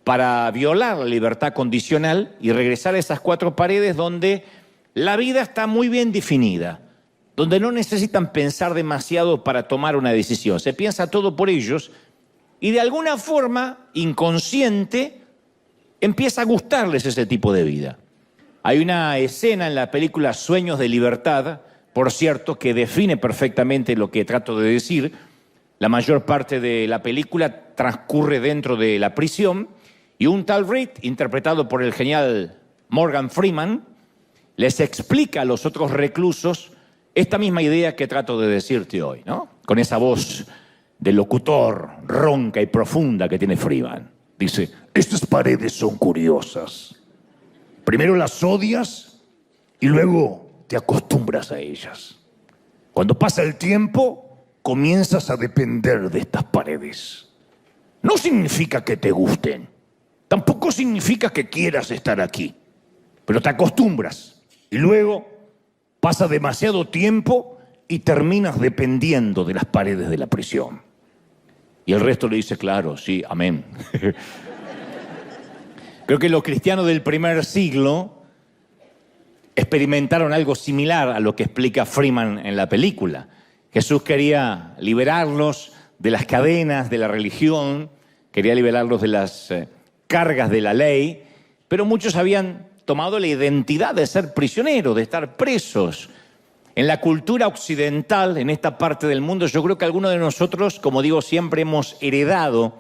para violar la libertad condicional y regresar a esas cuatro paredes donde la vida está muy bien definida, donde no necesitan pensar demasiado para tomar una decisión. Se piensa todo por ellos y de alguna forma inconsciente empieza a gustarles ese tipo de vida. Hay una escena en la película Sueños de Libertad, por cierto, que define perfectamente lo que trato de decir. La mayor parte de la película transcurre dentro de la prisión y un tal Reed, interpretado por el genial Morgan Freeman, les explica a los otros reclusos esta misma idea que trato de decirte hoy, ¿no? Con esa voz de locutor ronca y profunda que tiene Freeman. Dice, estas paredes son curiosas. Primero las odias y luego te acostumbras a ellas. Cuando pasa el tiempo, comienzas a depender de estas paredes. No significa que te gusten, tampoco significa que quieras estar aquí, pero te acostumbras y luego pasa demasiado tiempo y terminas dependiendo de las paredes de la prisión. Y el resto le dice, claro, sí, amén. Creo que los cristianos del primer siglo experimentaron algo similar a lo que explica Freeman en la película. Jesús quería liberarlos de las cadenas de la religión, quería liberarlos de las cargas de la ley, pero muchos habían tomado la identidad de ser prisioneros, de estar presos. En la cultura occidental, en esta parte del mundo, yo creo que algunos de nosotros, como digo, siempre hemos heredado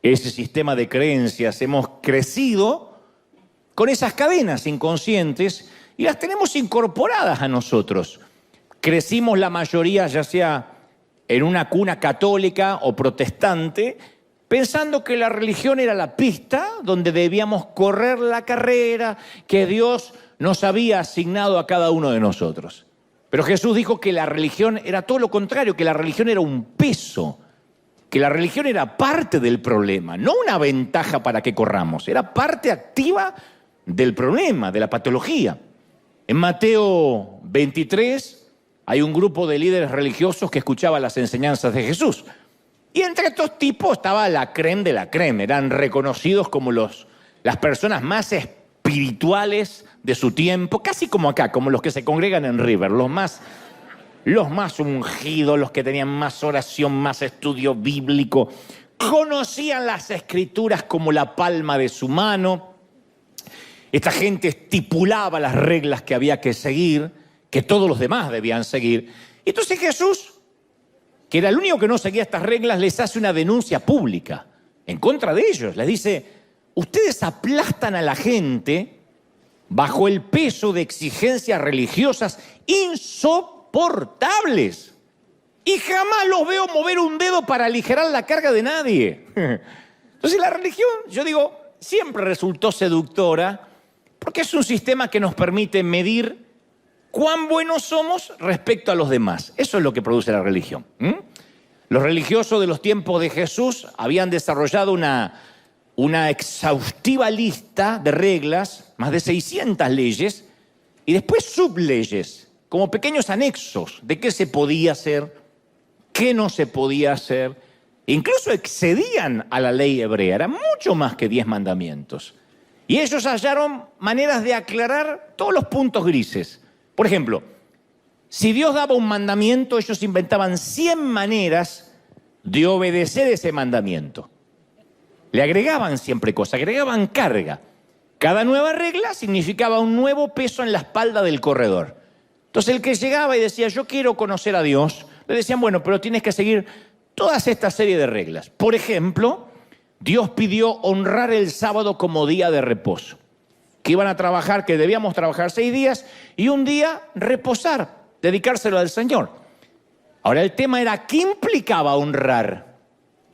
ese sistema de creencias, hemos crecido con esas cadenas inconscientes y las tenemos incorporadas a nosotros. Crecimos la mayoría, ya sea en una cuna católica o protestante, pensando que la religión era la pista donde debíamos correr la carrera que Dios nos había asignado a cada uno de nosotros. Pero Jesús dijo que la religión era todo lo contrario, que la religión era un peso, que la religión era parte del problema, no una ventaja para que corramos, era parte activa del problema, de la patología. En Mateo 23 hay un grupo de líderes religiosos que escuchaba las enseñanzas de Jesús. Y entre estos tipos estaba la crème de la crème, eran reconocidos como las personas más espirituales de su tiempo, casi como acá, como los que se congregan en River, los más ungidos, los que tenían más oración, más estudio bíblico, conocían las escrituras como la palma de su mano. Esta gente estipulaba las reglas que había que seguir, que todos los demás debían seguir. Entonces Jesús, que era el único que no seguía estas reglas, les hace una denuncia pública en contra de ellos. Les dice, ustedes aplastan a la gente bajo el peso de exigencias religiosas insoportables. Y jamás los veo mover un dedo para aligerar la carga de nadie. Entonces la religión, yo digo, siempre resultó seductora porque es un sistema que nos permite medir cuán buenos somos respecto a los demás. Eso es lo que produce la religión. Los religiosos de los tiempos de Jesús habían desarrollado una exhaustiva lista de reglas, más de 600 leyes, y después subleyes, como pequeños anexos de qué se podía hacer, qué no se podía hacer. Incluso excedían a la ley hebrea, eran mucho más que 10 mandamientos. Y ellos hallaron maneras de aclarar todos los puntos grises. Por ejemplo, si Dios daba un mandamiento, ellos inventaban 100 maneras de obedecer ese mandamiento. Le agregaban siempre cosas, agregaban carga. Cada nueva regla significaba un nuevo peso en la espalda del corredor. Entonces el que llegaba y decía, yo quiero conocer a Dios, le decían, bueno, pero tienes que seguir todas esta serie de reglas. Por ejemplo, Dios pidió honrar el sábado como día de reposo. Que iban a trabajar, que debíamos trabajar 6 días y un día reposar, dedicárselo al Señor. Ahora el tema era, ¿qué implicaba honrar?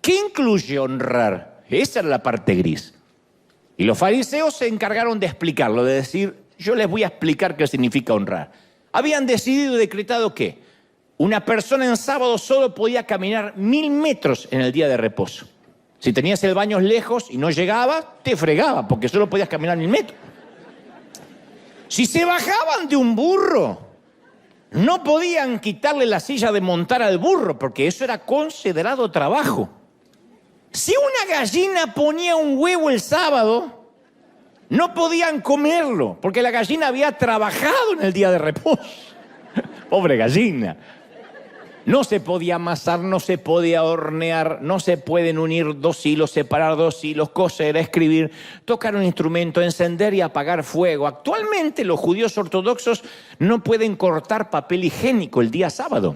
¿Qué incluye honrar? Esa era la parte gris. Y los fariseos se encargaron de explicarlo, de decir, yo les voy a explicar qué significa honrar. Habían decidido y decretado que una persona en sábado solo podía caminar 1000 metros en el día de reposo. Si tenías el baño lejos y no llegabas, te fregaba, porque solo podías caminar 1000 metros. Si se bajaban de un burro, no podían quitarle la silla de montar al burro, porque eso era considerado trabajo. Si una gallina ponía un huevo el sábado, no podían comerlo, porque la gallina había trabajado en el día de reposo. Pobre gallina. No se podía amasar, no se podía hornear, no se pueden unir dos hilos, separar dos hilos, coser, escribir, tocar un instrumento, encender y apagar fuego. Actualmente los judíos ortodoxos no pueden cortar papel higiénico el día sábado.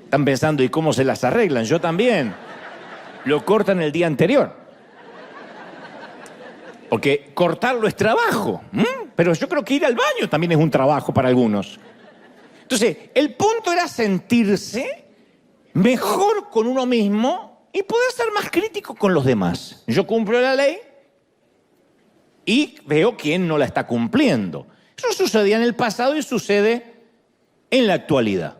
Están pensando, ¿y cómo se las arreglan? Yo también. Lo cortan el día anterior. Porque cortarlo es trabajo. Pero yo creo que ir al baño también es un trabajo para algunos. Entonces, el punto era sentirse mejor con uno mismo y poder ser más crítico con los demás. Yo cumplo la ley y veo quién no la está cumpliendo. Eso sucedía en el pasado y sucede en la actualidad.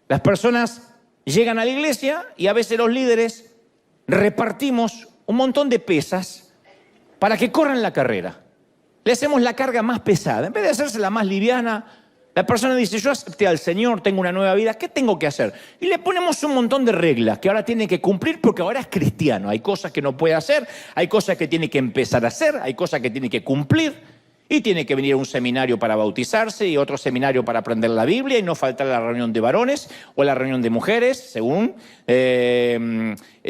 Las personas llegan a la iglesia y a veces los líderes repartimos un montón de pesas para que corran la carrera. Le hacemos la carga más pesada. En vez de hacérsela más liviana, la persona dice, yo acepté al Señor, tengo una nueva vida, ¿qué tengo que hacer? Y le ponemos un montón de reglas que ahora tiene que cumplir porque ahora es cristiano. Hay cosas que no puede hacer, hay cosas que tiene que empezar a hacer, hay cosas que tiene que cumplir. Y tiene que venir a un seminario para bautizarse y otro seminario para aprender la Biblia y no faltar a la reunión de varones o a la reunión de mujeres, según.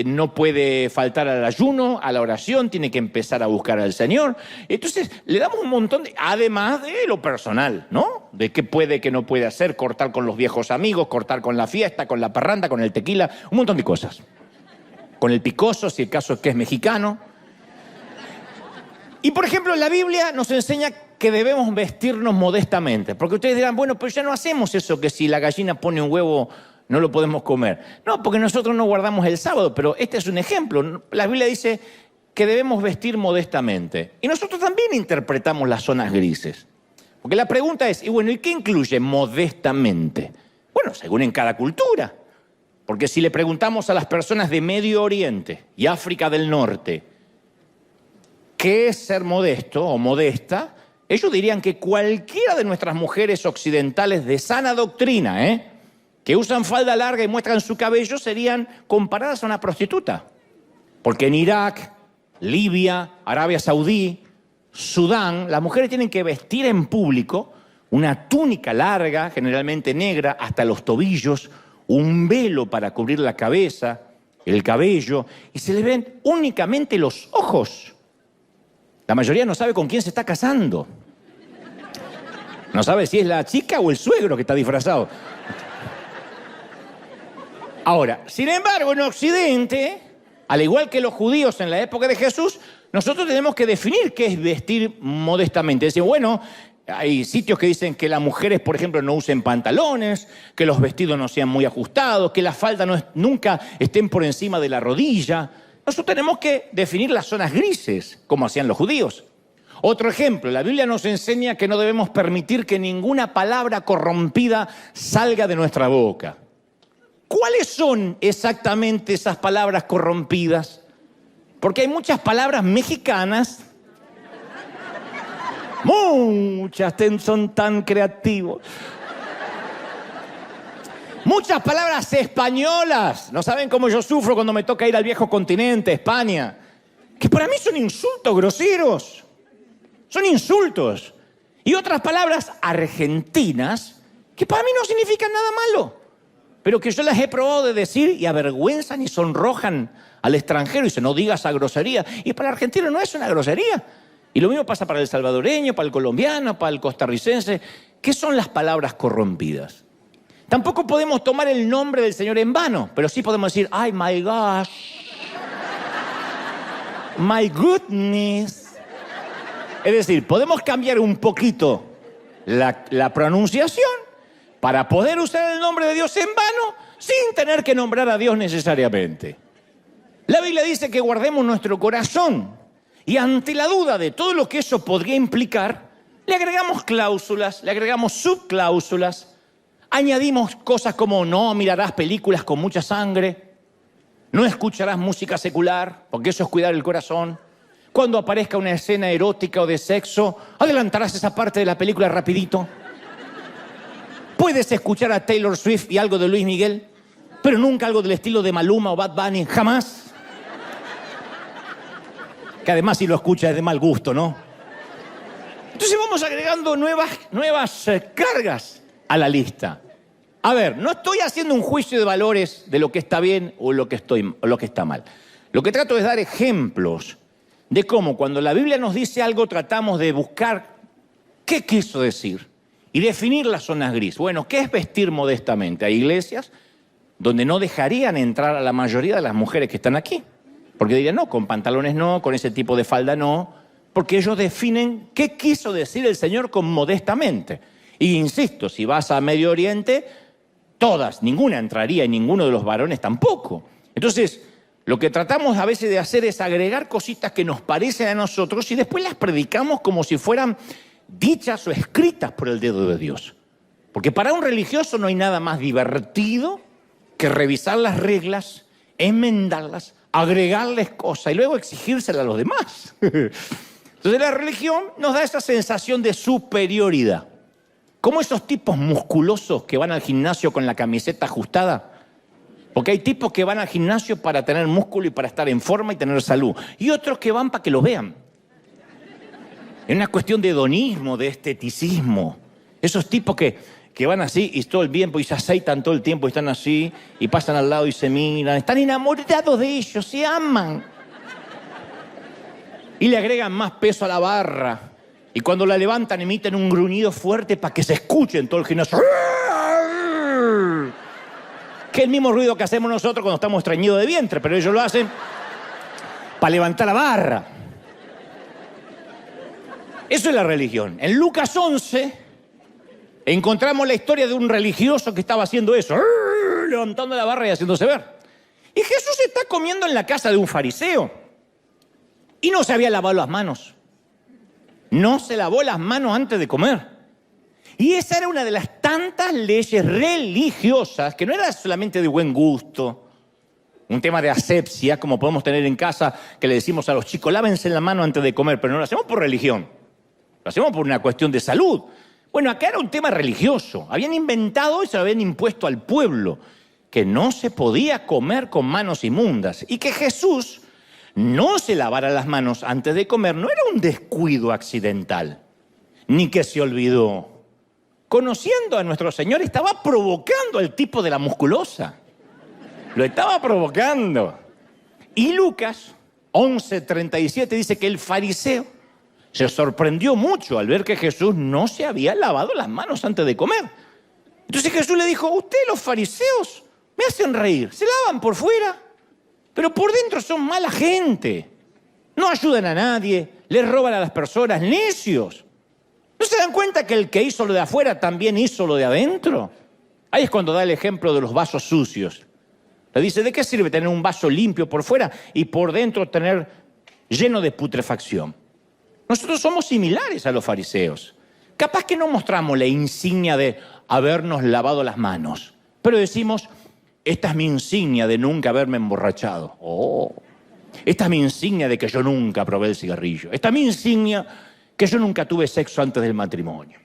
No puede faltar al ayuno, a la oración, tiene que empezar a buscar al Señor. Entonces, le damos un montón de... Además de lo personal, ¿no? De qué puede, qué no puede hacer, cortar con los viejos amigos, cortar con la fiesta, con la parranda, con el tequila, un montón de cosas. Con el picoso, si el caso es que es mexicano. Y, por ejemplo, la Biblia nos enseña que debemos vestirnos modestamente. Porque ustedes dirán, bueno, pero ya no hacemos eso que si la gallina pone un huevo no lo podemos comer. No, porque nosotros no guardamos el sábado, pero este es un ejemplo. La Biblia dice que debemos vestir modestamente. Y nosotros también interpretamos las zonas grises. Porque la pregunta es, y bueno, ¿y qué incluye modestamente? Bueno, según en cada cultura. Porque si le preguntamos a las personas de Medio Oriente y África del Norte, ¿qué es ser modesto o modesta? Ellos dirían que cualquiera de nuestras mujeres occidentales de sana doctrina, que usan falda larga y muestran su cabello, serían comparadas a una prostituta. Porque en Irak, Libia, Arabia Saudí, Sudán, las mujeres tienen que vestir en público una túnica larga, generalmente negra, hasta los tobillos, un velo para cubrir la cabeza, el cabello, y se les ven únicamente los ojos. La mayoría no sabe con quién se está casando. No sabe si es la chica o el suegro que está disfrazado. Ahora, sin embargo, en Occidente, al igual que los judíos en la época de Jesús, nosotros tenemos que definir qué es vestir modestamente. Es decir, bueno, hay sitios que dicen que las mujeres, por ejemplo, no usen pantalones, que los vestidos no sean muy ajustados, que las faldas nunca estén por encima de la rodilla. Nosotros tenemos que definir las zonas grises, como hacían los judíos. Otro ejemplo, la Biblia nos enseña que no debemos permitir que ninguna palabra corrompida salga de nuestra boca. ¿Cuáles son exactamente esas palabras corrompidas? Porque hay muchas palabras mexicanas, muchas son tan creativos. Muchas palabras españolas. No saben cómo yo sufro cuando me toca ir al viejo continente, España. Que para mí son insultos groseros. Son insultos. Y otras palabras argentinas que para mí no significan nada malo. Pero que yo las he probado de decir y avergüenzan y sonrojan al extranjero. Y dice, no digas esa grosería. Y para el argentino no es una grosería. Y lo mismo pasa para el salvadoreño, para el colombiano, para el costarricense. ¿Qué son las palabras corrompidas? Tampoco podemos tomar el nombre del Señor en vano, pero sí podemos decir, ay, my gosh, my goodness. Es decir, podemos cambiar un poquito la pronunciación para poder usar el nombre de Dios en vano sin tener que nombrar a Dios necesariamente. La Biblia dice que guardemos nuestro corazón y ante la duda de todo lo que eso podría implicar, le agregamos cláusulas, le agregamos subcláusulas. Añadimos cosas como no mirarás películas con mucha sangre, no escucharás música secular, porque eso es cuidar el corazón. Cuando aparezca una escena erótica o de sexo, adelantarás esa parte de la película rapidito. Puedes escuchar a Taylor Swift y algo de Luis Miguel, pero nunca algo del estilo de Maluma o Bad Bunny, jamás. Que además si lo escuchas es de mal gusto, ¿no? Entonces vamos agregando nuevas cargas a la lista. A ver, no estoy haciendo un juicio de valores de lo que está bien o lo que está mal. Lo que trato es dar ejemplos de cómo cuando la Biblia nos dice algo tratamos de buscar qué quiso decir y definir las zonas gris. Bueno, ¿qué es vestir modestamente? Hay iglesias donde no dejarían entrar a la mayoría de las mujeres que están aquí. Porque dirían, no, con pantalones no, con ese tipo de falda no. Porque ellos definen qué quiso decir el Señor con modestamente. Y insisto, si vas a Medio Oriente, todas, ninguna entraría y ninguno de los varones tampoco. Entonces, lo que tratamos a veces de hacer es agregar cositas que nos parecen a nosotros y después las predicamos como si fueran dichas o escritas por el dedo de Dios. Porque para un religioso no hay nada más divertido que revisar las reglas, enmendarlas, agregarles cosas y luego exigírselas a los demás. Entonces la religión nos da esa sensación de superioridad. Como esos tipos musculosos que van al gimnasio con la camiseta ajustada. Porque hay tipos que van al gimnasio para tener músculo y para estar en forma y tener salud. Y otros que van para que los vean. Es una cuestión de hedonismo, de esteticismo. Esos tipos que van así y todo el tiempo y se aceitan todo el tiempo y están así y pasan al lado y se miran. Están enamorados de ellos, se aman. Y le agregan más peso a la barra. Y cuando la levantan emiten un gruñido fuerte para que se escuche en todo el gimnasio. Que es el mismo ruido que hacemos nosotros cuando estamos estreñidos de vientre, pero ellos lo hacen para levantar la barra. Eso es la religión. En Lucas 11 encontramos la historia de un religioso que estaba haciendo eso, levantando la barra y haciéndose ver. Y Jesús está comiendo en la casa de un fariseo y no se había lavado las manos. No se lavó las manos antes de comer. Y esa era una de las tantas leyes religiosas que no era solamente de buen gusto, un tema de asepsia, como podemos tener en casa, que le decimos a los chicos, lávense la mano antes de comer, pero no lo hacemos por religión, lo hacemos por una cuestión de salud. Bueno, acá era un tema religioso. Habían inventado y se lo habían impuesto al pueblo, que no se podía comer con manos inmundas y que Jesús no se lavara las manos antes de comer no era un descuido accidental, ni que se olvidó. Conociendo a nuestro Señor, estaba provocando al tipo de la musculosa. Lo estaba provocando. Y Lucas 11:37 dice que el fariseo se sorprendió mucho al ver que Jesús no se había lavado las manos antes de comer. Entonces Jesús le dijo, ustedes los fariseos me hacen reír, se lavan por fuera, pero por dentro son mala gente. No ayudan a nadie, les roban a las personas, necios. ¿No se dan cuenta que el que hizo lo de afuera también hizo lo de adentro? Ahí es cuando da el ejemplo de los vasos sucios. Le dice, ¿de qué sirve tener un vaso limpio por fuera y por dentro tener lleno de putrefacción? Nosotros somos similares a los fariseos. Capaz que no mostramos la insignia de habernos lavado las manos, pero decimos, esta es mi insignia de nunca haberme emborrachado. Oh, esta es mi insignia de que yo nunca probé el cigarrillo. Esta es mi insignia que yo nunca tuve sexo antes del matrimonio.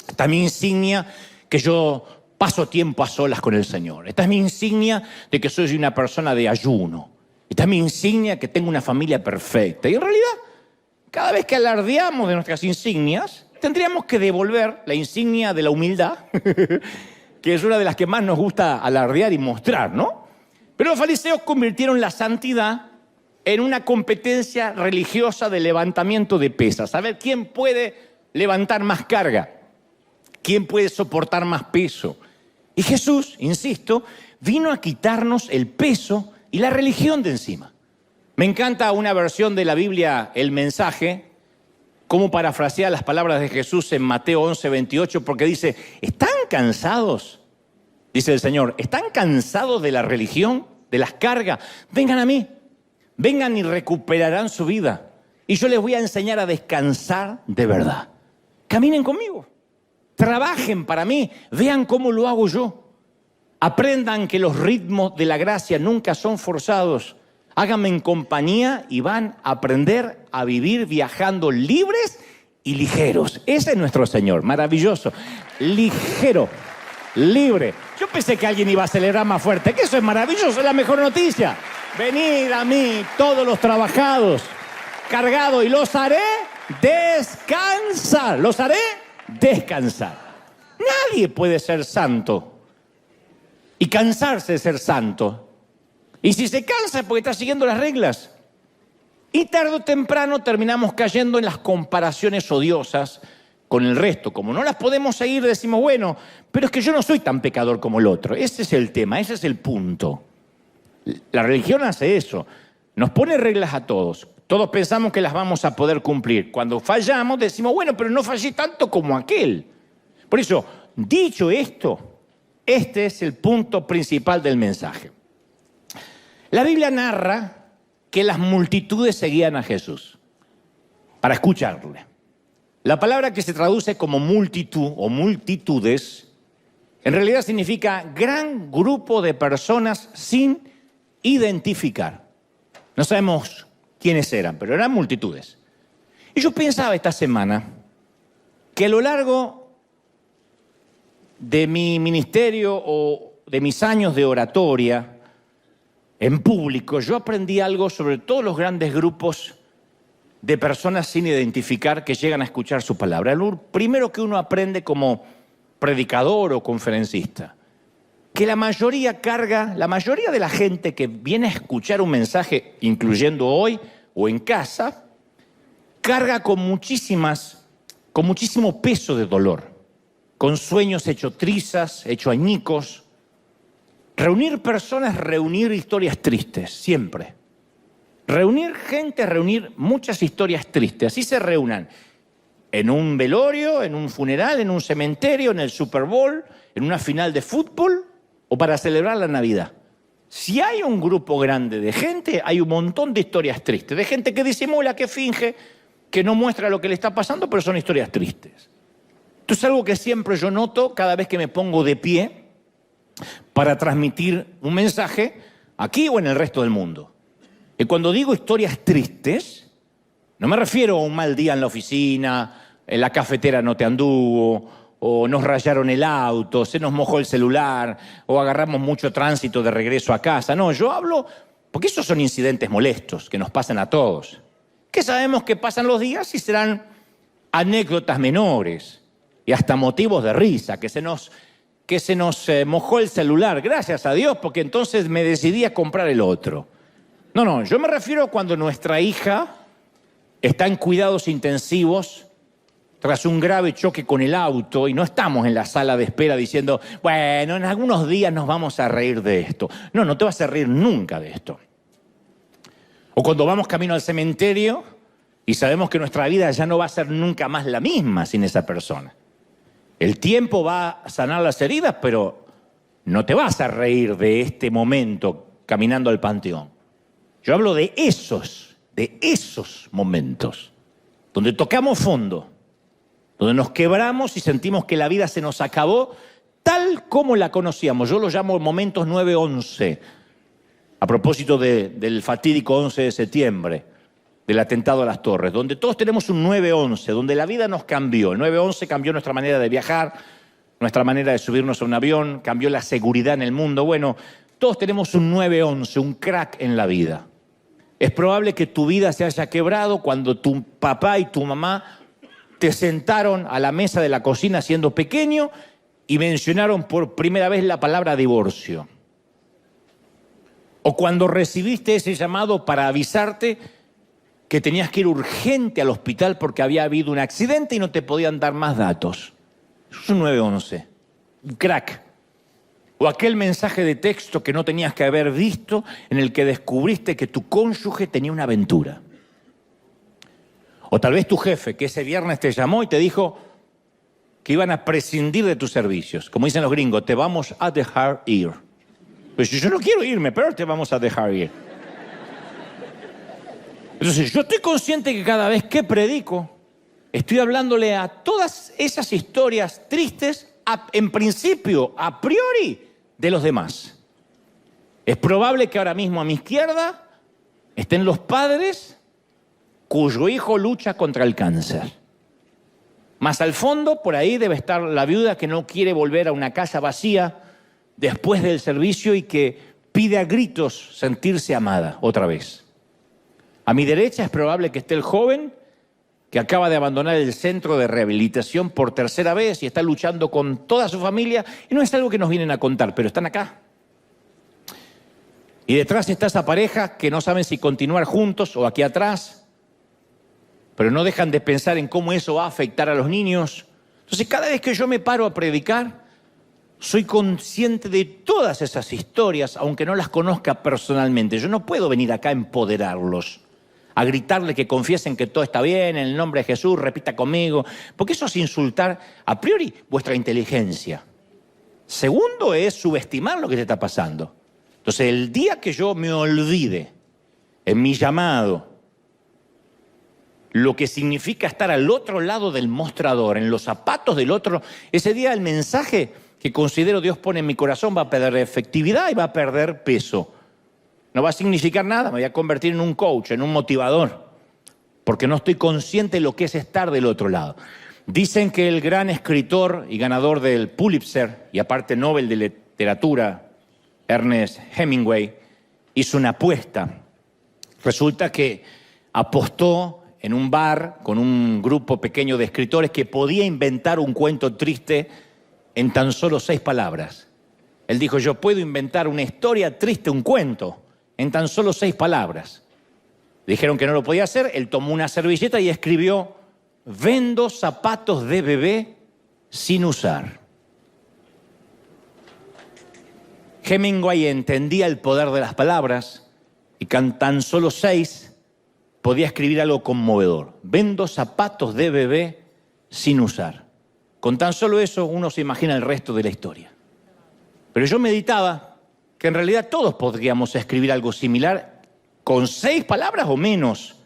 Esta es mi insignia que yo paso tiempo a solas con el Señor. Esta es mi insignia de que soy una persona de ayuno. Esta es mi insignia que tengo una familia perfecta. Y en realidad, cada vez que alardeamos de nuestras insignias, tendríamos que devolver la insignia de la humildad, que es una de las que más nos gusta alardear y mostrar, ¿no? Pero los fariseos convirtieron la santidad en una competencia religiosa de levantamiento de pesas. A ver quién puede levantar más carga, quién puede soportar más peso. Y Jesús, insisto, vino a quitarnos el peso y la religión de encima. Me encanta una versión de la Biblia, El Mensaje, cómo parafrasea las palabras de Jesús en Mateo 11:28, porque dice, ¿están cansados? Dice el Señor, ¿están cansados de la religión, de las cargas? Vengan a mí, vengan y recuperarán su vida. Y yo les voy a enseñar a descansar de verdad. Caminen conmigo, trabajen para mí, vean cómo lo hago yo. Aprendan que los ritmos de la gracia nunca son forzados. Háganme en compañía y van a aprender a vivir viajando libres y ligeros. Ese es nuestro Señor, maravilloso. Ligero, libre. Yo pensé que alguien iba a celebrar más fuerte, que eso es maravilloso, es la mejor noticia. Venid a mí, todos los trabajados, cargados, y los haré descansar. Los haré descansar. Nadie puede ser santo y cansarse de ser santo. Y si se cansa es porque está siguiendo las reglas. Y tarde o temprano terminamos cayendo en las comparaciones odiosas con el resto. Como no las podemos seguir, decimos, bueno, pero es que yo no soy tan pecador como el otro. Ese es el tema, ese es el punto. La religión hace eso. Nos pone reglas a todos. Todos pensamos que las vamos a poder cumplir. Cuando fallamos decimos, bueno, pero no fallé tanto como aquel. Por eso, dicho esto, este es el punto principal del mensaje. La Biblia narra que las multitudes seguían a Jesús para escucharle. La palabra que se traduce como multitud o multitudes, en realidad significa gran grupo de personas sin identificar. No sabemos quiénes eran, pero eran multitudes. Y yo pensaba esta semana que a lo largo de mi ministerio o de mis años de oratoria en público, yo aprendí algo sobre todos los grandes grupos de personas sin identificar que llegan a escuchar su palabra. Lo primero que uno aprende como predicador o conferencista, que la mayoría de la gente que viene a escuchar un mensaje, incluyendo hoy o en casa, carga con muchísimo peso de dolor, con sueños hechos trizas, hechos añicos. Reunir personas, reunir historias tristes, siempre. Reunir gente, reunir muchas historias tristes. Así se reúnan en un velorio, en un funeral, en un cementerio, en el Super Bowl, en una final de fútbol o para celebrar la Navidad. Si hay un grupo grande de gente, hay un montón de historias tristes, de gente que disimula, que finge, que no muestra lo que le está pasando, pero son historias tristes. Esto es algo que siempre yo noto cada vez que me pongo de pie para transmitir un mensaje aquí o en el resto del mundo. Y cuando digo historias tristes, no me refiero a un mal día en la oficina, en la cafetera no te anduvo, o nos rayaron el auto, se nos mojó el celular, o agarramos mucho tránsito de regreso a casa. No, yo hablo, porque esos son incidentes molestos que nos pasan a todos, que sabemos que pasan los días y serán anécdotas menores y hasta motivos de risa, que se nos mojó el celular, gracias a Dios, porque entonces me decidí a comprar el otro. No, yo me refiero a cuando nuestra hija está en cuidados intensivos tras un grave choque con el auto y no estamos en la sala de espera diciendo, bueno, en algunos días nos vamos a reír de esto. No te vas a reír nunca de esto. O cuando vamos camino al cementerio y sabemos que nuestra vida ya no va a ser nunca más la misma sin esa persona. El tiempo va a sanar las heridas, pero no te vas a reír de este momento caminando al panteón. Yo hablo de esos momentos, donde tocamos fondo, donde nos quebramos y sentimos que la vida se nos acabó tal como la conocíamos. Yo lo llamo momentos 9/11, a propósito del fatídico 11 de septiembre, del atentado a las Torres, donde todos tenemos un 9/11, donde la vida nos cambió. El 9/11 cambió nuestra manera de viajar, nuestra manera de subirnos a un avión, cambió la seguridad en el mundo. Bueno, todos tenemos un 9/11, un crack en la vida. Es probable que tu vida se haya quebrado cuando tu papá y tu mamá te sentaron a la mesa de la cocina siendo pequeño y mencionaron por primera vez la palabra divorcio. O cuando recibiste ese llamado para avisarte que tenías que ir urgente al hospital porque había habido un accidente y no te podían dar más datos. Eso es un 9/11, un crack. O aquel mensaje de texto que no tenías que haber visto, en el que descubriste que tu cónyuge tenía una aventura. O tal vez tu jefe, que ese viernes te llamó y te dijo que iban a prescindir de tus servicios. Como dicen los gringos, te vamos a dejar ir. Pues yo no quiero irme, pero te vamos a dejar ir. Entonces, yo estoy consciente que cada vez que predico, estoy hablándole a todas esas historias tristes, en principio, a priori, de los demás. Es probable que ahora mismo a mi izquierda estén los padres cuyo hijo lucha contra el cáncer. Más al fondo, por ahí debe estar la viuda que no quiere volver a una casa vacía después del servicio y que pide a gritos sentirse amada otra vez. A mi derecha es probable que esté el joven que acaba de abandonar el centro de rehabilitación por tercera vez y está luchando con toda su familia. Y no es algo que nos vienen a contar, pero están acá. Y detrás está esa pareja que no saben si continuar juntos o aquí atrás, pero no dejan de pensar en cómo eso va a afectar a los niños. Entonces, cada vez que yo me paro a predicar, soy consciente de todas esas historias, aunque no las conozca personalmente. Yo no puedo venir acá a empoderarlos, a gritarle que confiesen que todo está bien, en el nombre de Jesús, repita conmigo, porque eso es insultar a priori vuestra inteligencia. Segundo es subestimar lo que te está pasando. Entonces, el día que yo me olvide en mi llamado lo que significa estar al otro lado del mostrador, en los zapatos del otro, ese día el mensaje que considero Dios pone en mi corazón va a perder efectividad y va a perder peso. No va a significar nada, me voy a convertir en un coach, en un motivador, porque no estoy consciente de lo que es estar del otro lado. Dicen que el gran escritor y ganador del Pulitzer, y aparte Nobel de Literatura, Ernest Hemingway, hizo una apuesta. Resulta que apostó en un bar con un grupo pequeño de escritores que podía inventar un cuento triste en tan solo 6 palabras. Él dijo, yo puedo inventar una historia triste, un cuento, en tan solo 6 palabras. Dijeron que no lo podía hacer, él tomó una servilleta y escribió, vendo zapatos de bebé sin usar. Hemingway entendía el poder de las palabras y con tan solo 6 podía escribir algo conmovedor. Vendo zapatos de bebé sin usar. Con tan solo eso uno se imagina el resto de la historia. Pero yo meditaba que en realidad todos podríamos escribir algo similar con 6 palabras o menos.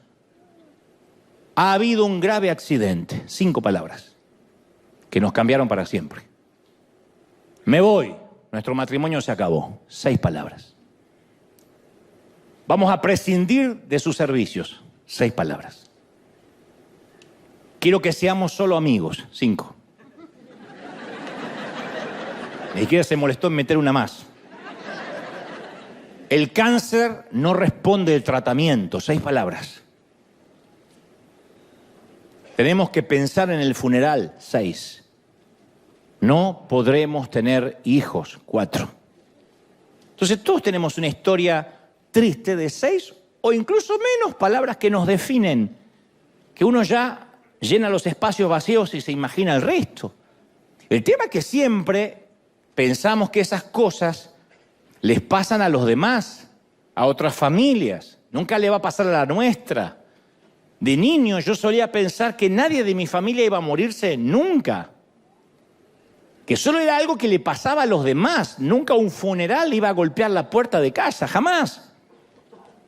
Ha habido un grave accidente, 5 palabras, que nos cambiaron para siempre. Me voy, nuestro matrimonio se acabó, 6 palabras. Vamos a prescindir de sus servicios, 6 palabras. Quiero que seamos solo amigos, 5. Ni siquiera se molestó en meter una más. El cáncer no responde del tratamiento, 6 palabras. Tenemos que pensar en el funeral, 6. No podremos tener hijos, 4. Entonces todos tenemos una historia triste de 6 o incluso menos palabras que nos definen, que uno ya llena los espacios vacíos y se imagina el resto. El tema es que siempre pensamos que esas cosas les pasan a los demás, a otras familias. Nunca le va a pasar a la nuestra. De niño yo solía pensar que nadie de mi familia iba a morirse nunca. Que solo era algo que le pasaba a los demás. Nunca un funeral iba a golpear la puerta de casa, jamás.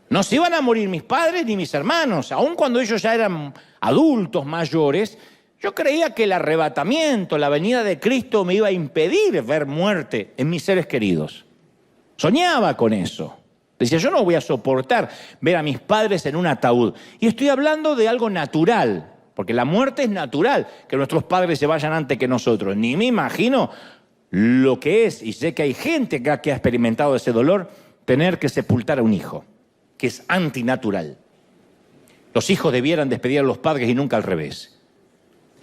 No se iban a morir mis padres ni mis hermanos. Aun cuando ellos ya eran adultos mayores, yo creía que el arrebatamiento, la venida de Cristo me iba a impedir ver muerte en mis seres queridos. Soñaba con eso. Decía, yo no voy a soportar ver a mis padres en un ataúd. Y estoy hablando de algo natural, porque la muerte es natural, que nuestros padres se vayan antes que nosotros. Ni me imagino lo que es, y sé que hay gente acá que ha experimentado ese dolor, tener que sepultar a un hijo, que es antinatural. Los hijos debieran despedir a los padres y nunca al revés.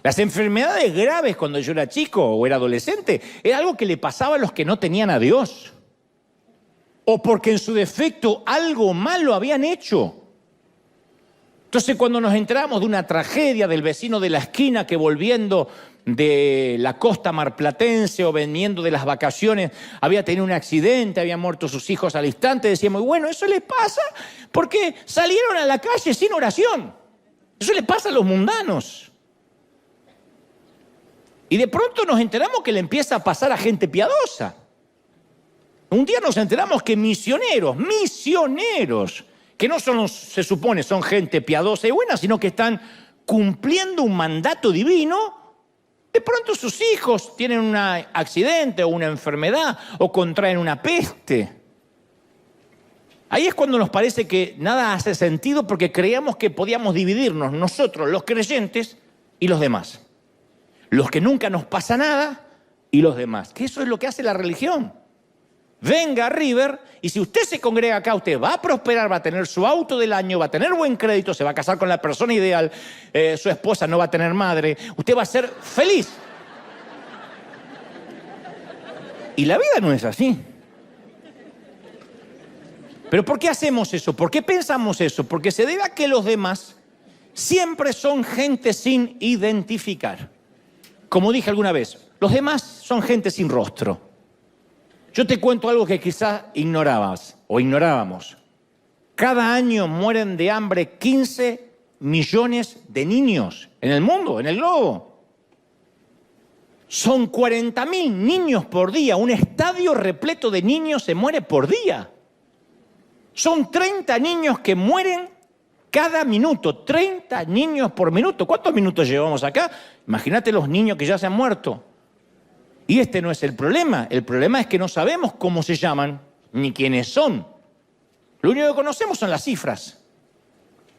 Las enfermedades graves cuando yo era chico o era adolescente, era algo que le pasaba a los que no tenían a Dios. O porque en su defecto algo malo habían hecho. Entonces cuando nos enteramos de una tragedia del vecino de la esquina que volviendo de la costa marplatense o veniendo de las vacaciones había tenido un accidente, habían muerto sus hijos al instante, decíamos, bueno, eso le pasa porque salieron a la calle sin oración. Eso le pasa a los mundanos. Y de pronto nos enteramos que le empieza a pasar a gente piadosa. Un día nos enteramos que misioneros, que no son, se supone, son gente piadosa y buena, sino que están cumpliendo un mandato divino, de pronto sus hijos tienen un accidente o una enfermedad o contraen una peste. Ahí es cuando nos parece que nada hace sentido porque creíamos que podíamos dividirnos nosotros, los creyentes, y los demás. Los que nunca nos pasa nada y los demás. Que eso es lo que hace la religión. Venga a River y si usted se congrega acá, usted va a prosperar, va a tener su auto del año, va a tener buen crédito, se va a casar con la persona ideal, su esposa no va a tener madre, usted va a ser feliz. Y la vida no es así. ¿Pero por qué hacemos eso? ¿Por qué pensamos eso? Porque se debe a que los demás siempre son gente sin identificar. Como dije alguna vez, los demás son gente sin rostro. Yo te cuento algo que quizás ignorabas o ignorábamos. Cada año mueren de hambre 15 millones de niños en el mundo, en el globo. Son 40.000 niños por día. Un estadio repleto de niños se muere por día. Son 30 niños que mueren cada minuto. 30 niños por minuto. ¿Cuántos minutos llevamos acá? Imagínate los niños que ya se han muerto. Y este no es el problema. El problema es que no sabemos cómo se llaman ni quiénes son. Lo único que conocemos son las cifras.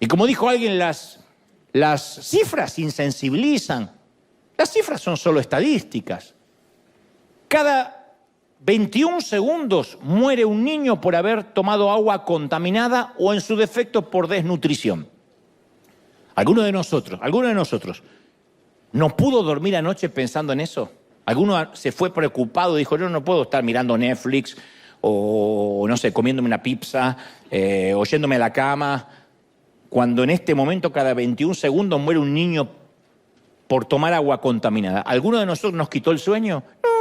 Y como dijo alguien, las cifras insensibilizan. Las cifras son solo estadísticas. Cada 21 segundos muere un niño por haber tomado agua contaminada o en su defecto por desnutrición. ¿Alguno de nosotros no pudo dormir anoche pensando en eso? ¿Alguno se fue preocupado y dijo, yo no puedo estar mirando Netflix o, no sé, comiéndome una pizza o yéndome a la cama, cuando en este momento cada 21 segundos muere un niño por tomar agua contaminada? ¿Alguno de nosotros nos quitó el sueño? No.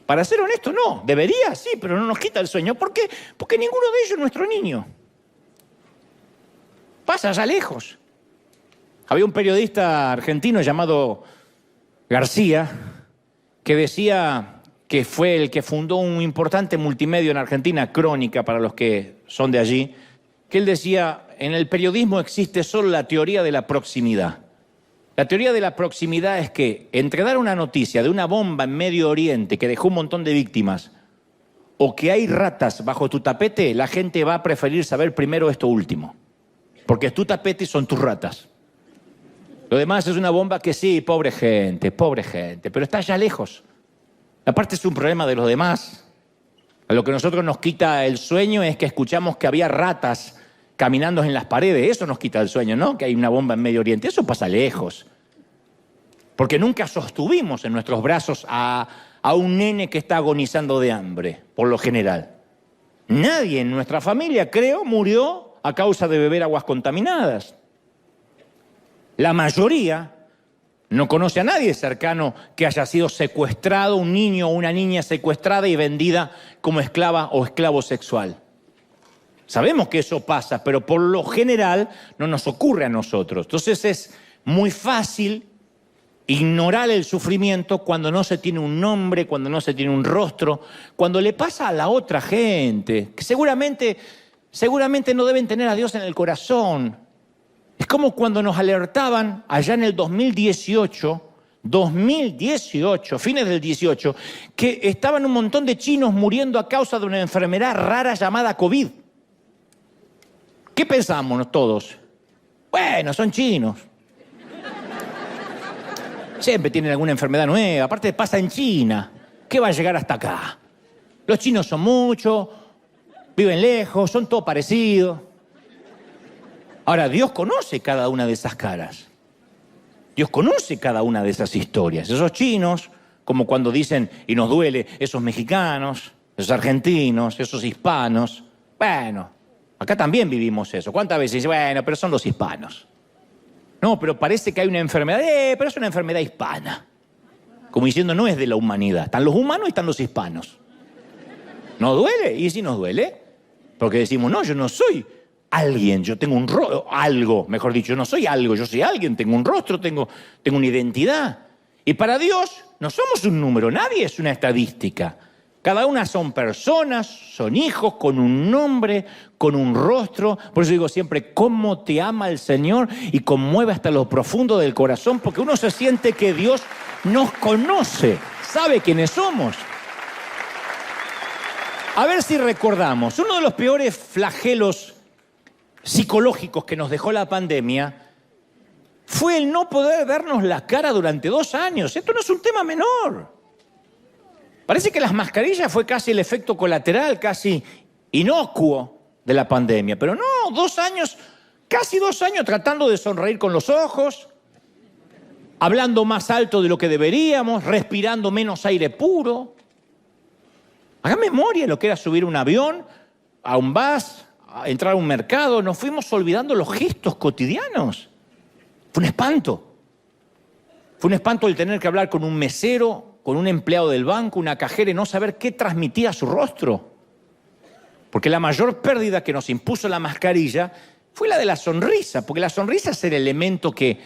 Para ser honesto, no. Debería, sí, pero no nos quita el sueño. ¿Por qué? Porque ninguno de ellos es nuestro niño. Pasa allá lejos. Había un periodista argentino llamado García que decía que fue el que fundó un importante multimedio en Argentina, Crónica, para los que son de allí, que él decía, en el periodismo existe solo la teoría de la proximidad. La teoría de la proximidad es que entre dar una noticia de una bomba en Medio Oriente que dejó un montón de víctimas o que hay ratas bajo tu tapete, la gente va a preferir saber primero esto último. Porque es tu tapete y son tus ratas. Lo demás es una bomba que sí, pobre gente, pero está allá lejos. Aparte es un problema de los demás. A lo que a nosotros nos quita el sueño es que escuchamos que había ratas caminando en las paredes. Eso nos quita el sueño, ¿no? Que hay una bomba en Medio Oriente. Eso pasa lejos. Porque nunca sostuvimos en nuestros brazos a un nene que está agonizando de hambre, por lo general. Nadie en nuestra familia, creo, murió a causa de beber aguas contaminadas. La mayoría no conoce a nadie cercano que haya sido secuestrado, un niño o una niña secuestrada y vendida como esclava o esclavo sexual. Sabemos que eso pasa, pero por lo general no nos ocurre a nosotros. Entonces es muy fácil ignorar el sufrimiento cuando no se tiene un nombre, cuando no se tiene un rostro, cuando le pasa a la otra gente, que seguramente no deben tener a Dios en el corazón. Es como cuando nos alertaban allá en el 2018, fines del 18, que estaban un montón de chinos muriendo a causa de una enfermedad rara llamada COVID. ¿Qué pensamos todos? Bueno, son chinos. Siempre tienen alguna enfermedad nueva. Aparte pasa en China. ¿Qué va a llegar hasta acá? Los chinos son muchos, viven lejos, son todos parecidos. Ahora, Dios conoce cada una de esas caras. Dios conoce cada una de esas historias. Esos chinos, como cuando dicen, y nos duele, esos mexicanos, esos argentinos, esos hispanos. Bueno, acá también vivimos eso. ¿Cuántas veces dicen, bueno, pero son los hispanos? No, pero parece que hay una enfermedad, pero es una enfermedad hispana. Como diciendo, no es de la humanidad. Están los humanos y están los hispanos. ¿No duele? ¿Y si nos duele? Porque decimos, no, yo no soy alguien, yo tengo un rostro, algo, mejor dicho, yo no soy algo, yo soy alguien, tengo un rostro, tengo una identidad. Y para Dios no somos un número, nadie es una estadística. Cada una son personas, son hijos con un nombre, con un rostro. Por eso digo siempre, cómo te ama el Señor y conmueve hasta lo profundo del corazón, porque uno se siente que Dios nos conoce, sabe quiénes somos. A ver si recordamos, uno de los peores flagelos psicológicos que nos dejó la pandemia fue el no poder vernos la cara durante 2 años. Esto no es un tema menor. Parece que las mascarillas fue casi el efecto colateral, casi inocuo de la pandemia. Pero no, 2 años, casi 2 años tratando de sonreír con los ojos, hablando más alto de lo que deberíamos, respirando menos aire puro. Haga memoria de lo que era subir un avión a un bus, a entrar a un mercado, nos fuimos olvidando los gestos cotidianos. Fue un espanto. Fue un espanto el tener que hablar con un mesero, con un empleado del banco, una cajera y no saber qué transmitía su rostro. Porque la mayor pérdida que nos impuso la mascarilla fue la de la sonrisa, porque la sonrisa es el elemento que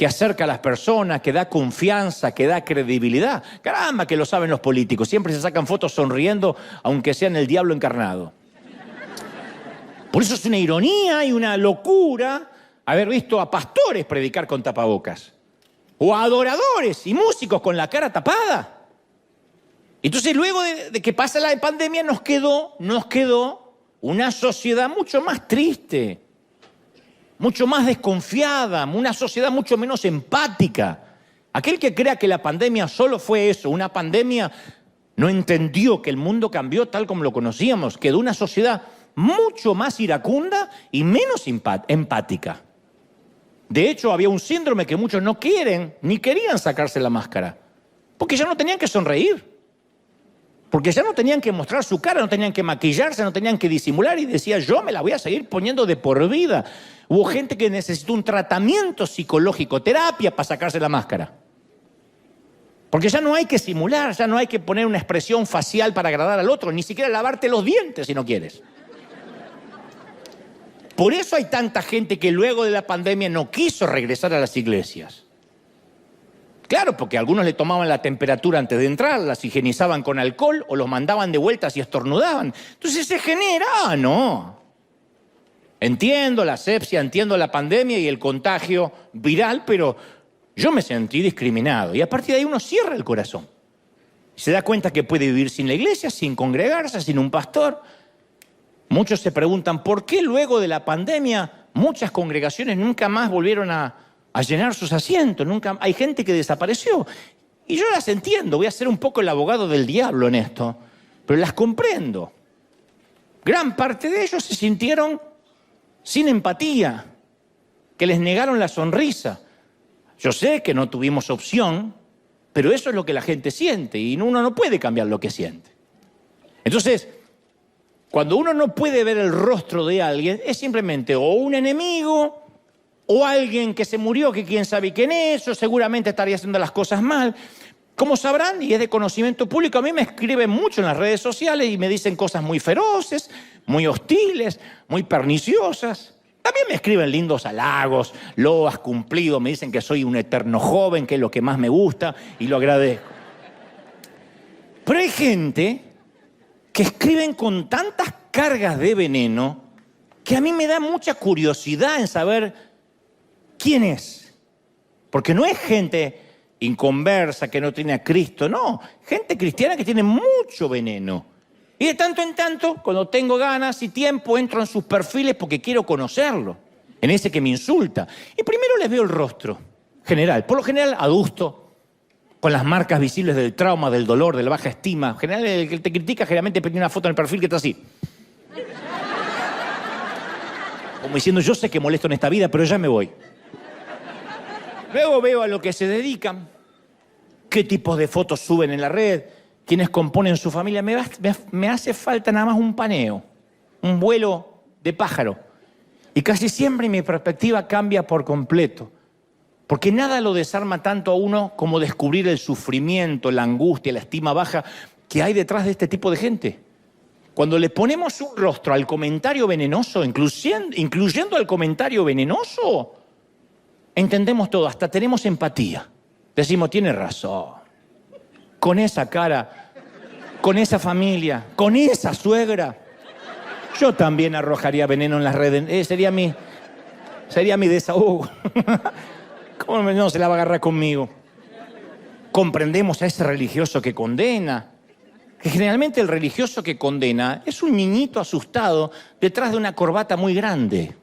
acerca a las personas, que da confianza, que da credibilidad. Caramba, que lo saben los políticos. Siempre se sacan fotos sonriendo, aunque sean el diablo encarnado. Por eso es una ironía y una locura haber visto a pastores predicar con tapabocas. O a adoradores y músicos con la cara tapada. Entonces, luego de que pasa la pandemia, nos quedó una sociedad mucho más triste, mucho más desconfiada, una sociedad mucho menos empática. Aquel que crea que la pandemia solo fue eso, una pandemia, no entendió que el mundo cambió tal como lo conocíamos. Quedó una sociedad mucho más iracunda y menos empática. De hecho, había un síndrome que muchos no quieren ni querían sacarse la máscara, porque ya no tenían que sonreír, porque ya no tenían que mostrar su cara, no tenían que maquillarse, no tenían que disimular, y decía, yo me la voy a seguir poniendo de por vida. Hubo gente que necesitó un tratamiento psicológico, terapia para sacarse la máscara. Porque ya no hay que simular, ya no hay que poner una expresión facial para agradar al otro, ni siquiera lavarte los dientes si no quieres. Por eso hay tanta gente que luego de la pandemia no quiso regresar a las iglesias. Claro, porque algunos le tomaban la temperatura antes de entrar, las higienizaban con alcohol o los mandaban de vuelta si estornudaban. Entonces se genera, no. Entiendo la asepsia, entiendo la pandemia y el contagio viral, pero yo me sentí discriminado. Y a partir de ahí uno cierra el corazón. Se da cuenta que puede vivir sin la iglesia, sin congregarse, sin un pastor. Muchos se preguntan, ¿por qué luego de la pandemia muchas congregaciones nunca más volvieron a llenar sus asientos? Hay gente que desapareció. Y yo las entiendo, voy a ser un poco el abogado del diablo en esto, pero las comprendo. Gran parte de ellos se sintieron sin empatía, que les negaron la sonrisa. Yo sé que no tuvimos opción, pero eso es lo que la gente siente y uno no puede cambiar lo que siente. Entonces, cuando uno no puede ver el rostro de alguien, es simplemente o un enemigo o alguien que se murió, que quién sabe quién es, o seguramente estaría haciendo las cosas mal. Como sabrán, y es de conocimiento público, a mí me escriben mucho en las redes sociales y me dicen cosas muy feroces, muy hostiles, muy perniciosas. También me escriben lindos halagos, lo has cumplido, me dicen que soy un eterno joven, que es lo que más me gusta, y lo agradezco. Pero hay gente que escriben con tantas cargas de veneno que a mí me da mucha curiosidad en saber quién es. Porque no es gente inconversa que no tiene a Cristo, no. Gente cristiana que tiene mucho veneno. Y de tanto en tanto, cuando tengo ganas y tiempo, entro en sus perfiles porque quiero conocerlo. En ese que me insulta. Y primero les veo el rostro general. Por lo general, adusto, con las marcas visibles del trauma, del dolor, de la baja estima. En general, el que te critica generalmente pone una foto en el perfil que está así. Como diciendo, yo sé que molesto en esta vida, pero ya me voy. Luego veo a lo que se dedican, qué tipos de fotos suben en la red, quiénes componen su familia. Me hace falta nada más un paneo, un vuelo de pájaro. Y casi siempre mi perspectiva cambia por completo. Porque nada lo desarma tanto a uno como descubrir el sufrimiento, la angustia, la estima baja que hay detrás de este tipo de gente. Cuando le ponemos un rostro al comentario venenoso, incluyendo al comentario venenoso, entendemos todo, hasta tenemos empatía. Decimos, tiene razón. Con esa cara, con esa familia, con esa suegra, yo también arrojaría veneno en las redes. Sería mi desahogo. ¿Cómo no se la va a agarrar conmigo? Comprendemos a ese religioso que condena. Que generalmente el religioso que condena es un niñito asustado detrás de una corbata muy grande.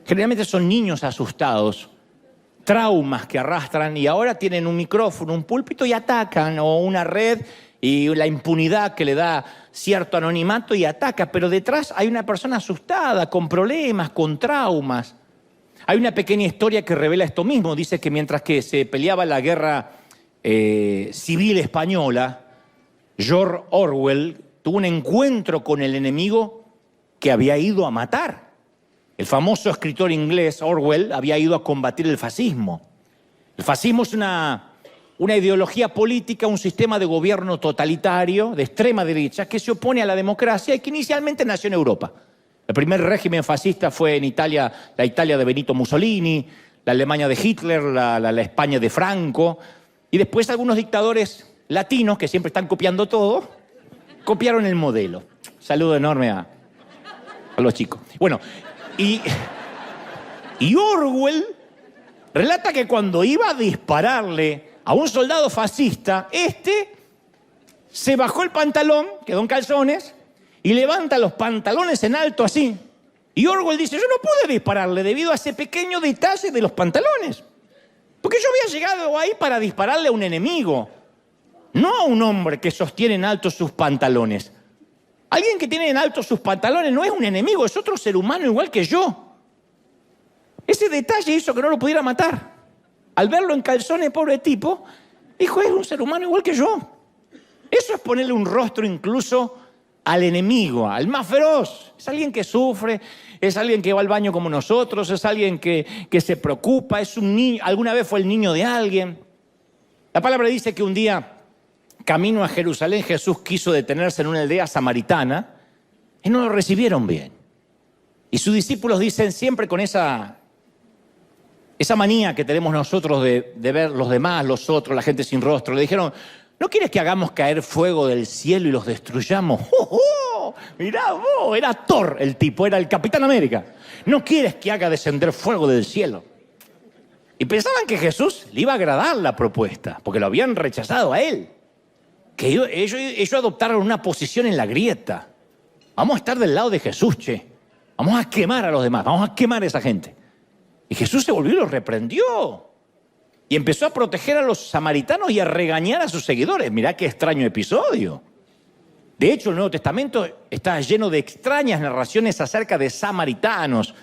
Generalmente son niños asustados, traumas que arrastran y ahora tienen un micrófono, un púlpito y atacan, o una red y la impunidad que le da cierto anonimato y ataca. Pero detrás hay una persona asustada, con problemas, con traumas. Hay una pequeña historia que revela esto mismo. Dice que mientras que se peleaba la guerra civil española, George Orwell tuvo un encuentro con el enemigo que había ido a matar. El famoso escritor inglés Orwell había ido a combatir el fascismo. El fascismo es una ideología política, un sistema de gobierno totalitario de extrema derecha que se opone a la democracia y que inicialmente nació en Europa. El primer régimen fascista fue en Italia, la Italia de Benito Mussolini, la Alemania de Hitler, la España de Franco, y después algunos dictadores latinos, que siempre están copiando todo, copiaron el modelo. Saludo enorme a los chicos. Bueno, y Orwell relata que cuando iba a dispararle a un soldado fascista, se bajó el pantalón, quedó en calzones, y levanta los pantalones en alto así. Y Orwell dice, yo no pude dispararle debido a ese pequeño detalle de los pantalones. Porque yo había llegado ahí para dispararle a un enemigo, no a un hombre que sostiene en alto sus pantalones. Alguien que tiene en alto sus pantalones no es un enemigo, es otro ser humano igual que yo. Ese detalle hizo que no lo pudiera matar. Al verlo en calzones, pobre tipo, dijo, es un ser humano igual que yo. Eso es ponerle un rostro incluso al enemigo, al más feroz. Es alguien que sufre, es alguien que va al baño como nosotros, es alguien que se preocupa, es un niño, alguna vez fue el niño de alguien. La palabra dice que un día, camino a Jerusalén, Jesús quiso detenerse en una aldea samaritana y no lo recibieron bien. Y sus discípulos dicen siempre con esa manía que tenemos nosotros de ver los demás, los otros, la gente sin rostro, le dijeron, ¿no quieres que hagamos caer fuego del cielo y los destruyamos? ¡Oh, oh! Mirá vos, era Thor el tipo, era el Capitán América. ¿No quieres que haga descender fuego del cielo? Y pensaban que Jesús le iba a agradar la propuesta, porque lo habían rechazado a él. Que ellos adoptaron una posición en la grieta. Vamos a estar del lado de Jesús, che. Vamos a quemar a los demás, vamos a quemar a esa gente. Y Jesús se volvió y los reprendió. Y empezó a proteger a los samaritanos y a regañar a sus seguidores. Mirá qué extraño episodio. De hecho, el Nuevo Testamento está lleno de extrañas narraciones acerca de samaritanos.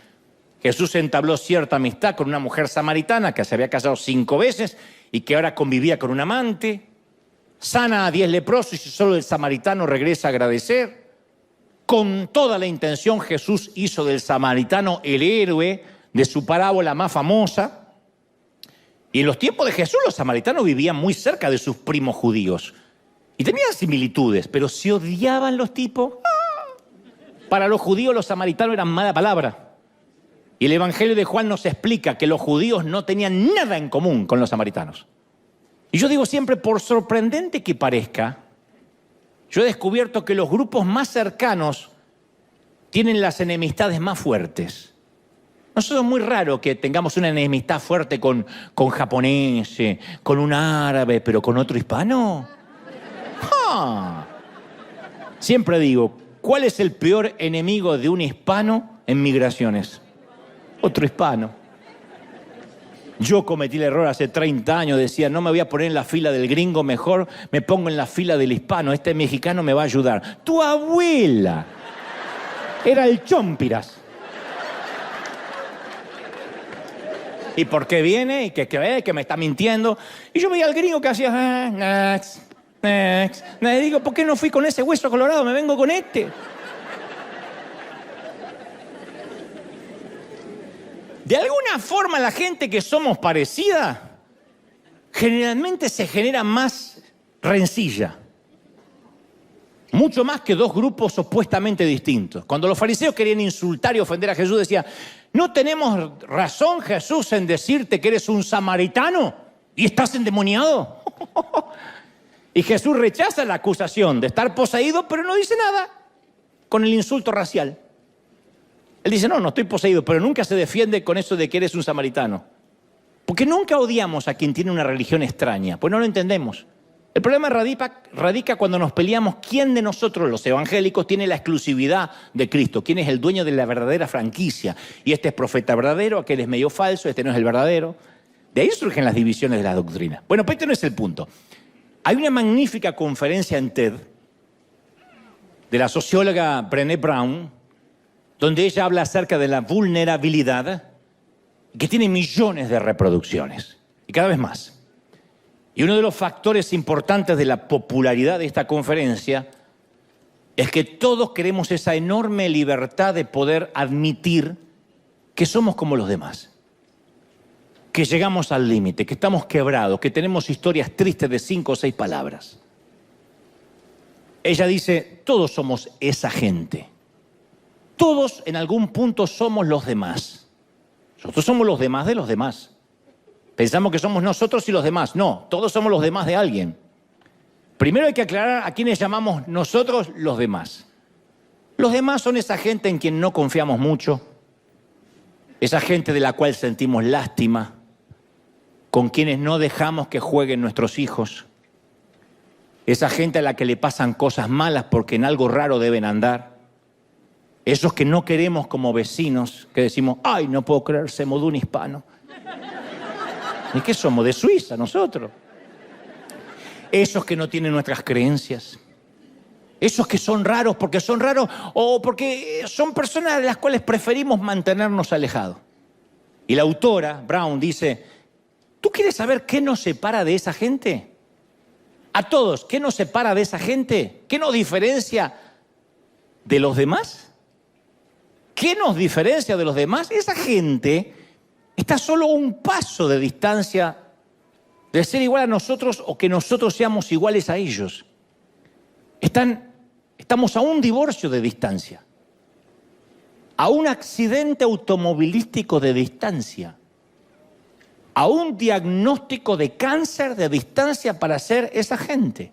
Jesús entabló cierta amistad con una mujer samaritana que se había casado 5 veces y que ahora convivía con un amante. Sana a 10 leprosos y solo el samaritano regresa a agradecer. Con toda la intención, Jesús hizo del samaritano el héroe de su parábola más famosa. Y en los tiempos de Jesús los samaritanos vivían muy cerca de sus primos judíos. Y tenían similitudes, pero se odiaban los tipos. Para los judíos los samaritanos eran mala palabra. Y el Evangelio de Juan nos explica que los judíos no tenían nada en común con los samaritanos. Y yo digo siempre, por sorprendente que parezca, yo he descubierto que los grupos más cercanos tienen las enemistades más fuertes. Nosotros es muy raro que tengamos una enemistad fuerte con japoneses, con un árabe, pero con otro hispano. Siempre digo, ¿cuál es el peor enemigo de un hispano en migraciones? Otro hispano. Yo cometí el error hace 30 años, decía, no me voy a poner en la fila del gringo, mejor me pongo en la fila del hispano, este mexicano me va a ayudar. Tu abuela era el Chompiras. ¿Y por qué viene? ¿Y que me está mintiendo? Y yo veía al gringo que hacía, next. Le digo, ¿por qué no fui con ese hueso colorado? Me vengo con este. De alguna forma la gente que somos parecida, generalmente se genera más rencilla. Mucho más que dos grupos opuestamente distintos. Cuando los fariseos querían insultar y ofender a Jesús, decía, ¿no tenemos razón, Jesús, en decirte que eres un samaritano y estás endemoniado? Y Jesús rechaza la acusación de estar poseído, pero no dice nada con el insulto racial. Él dice, no estoy poseído, pero nunca se defiende con eso de que eres un samaritano. Porque nunca odiamos a quien tiene una religión extraña, pues no lo entendemos. El problema radica cuando nos peleamos quién de nosotros, los evangélicos, tiene la exclusividad de Cristo, quién es el dueño de la verdadera franquicia. Y este es profeta verdadero, aquel es medio falso, este no es el verdadero. De ahí surgen las divisiones de la doctrina. Bueno, pero este no es el punto. Hay una magnífica conferencia en TED de la socióloga Brené Brown, donde ella habla acerca de la vulnerabilidad, que tiene millones de reproducciones, y cada vez más. Y uno de los factores importantes de la popularidad de esta conferencia es que todos queremos esa enorme libertad de poder admitir que somos como los demás, que llegamos al límite, que estamos quebrados, que tenemos historias tristes de 5 o 6 palabras. Ella dice, todos somos esa gente. Todos en algún punto somos los demás. Nosotros somos los demás de los demás. Pensamos que somos nosotros y los demás. No, todos somos los demás de alguien. Primero hay que aclarar a quiénes llamamos nosotros los demás. Los demás son esa gente en quien no confiamos mucho, esa gente de la cual sentimos lástima, con quienes no dejamos que jueguen nuestros hijos, esa gente a la que le pasan cosas malas porque en algo raro deben andar, esos que no queremos como vecinos, que decimos, ay, no puedo creer, somos de un hispano. ¿Y qué somos? De Suiza nosotros. Esos que no tienen nuestras creencias, esos que son raros porque son raros o porque son personas de las cuales preferimos mantenernos alejados. Y la autora, Brown, dice, ¿tú quieres saber qué nos separa de esa gente? A todos, ¿qué nos separa de esa gente? ¿Qué nos diferencia de los demás? ¿Qué nos diferencia de los demás? Esa gente está solo a un paso de distancia de ser igual a nosotros o que nosotros seamos iguales a ellos. Estamos a un divorcio de distancia, a un accidente automovilístico de distancia, a un diagnóstico de cáncer de distancia para ser esa gente.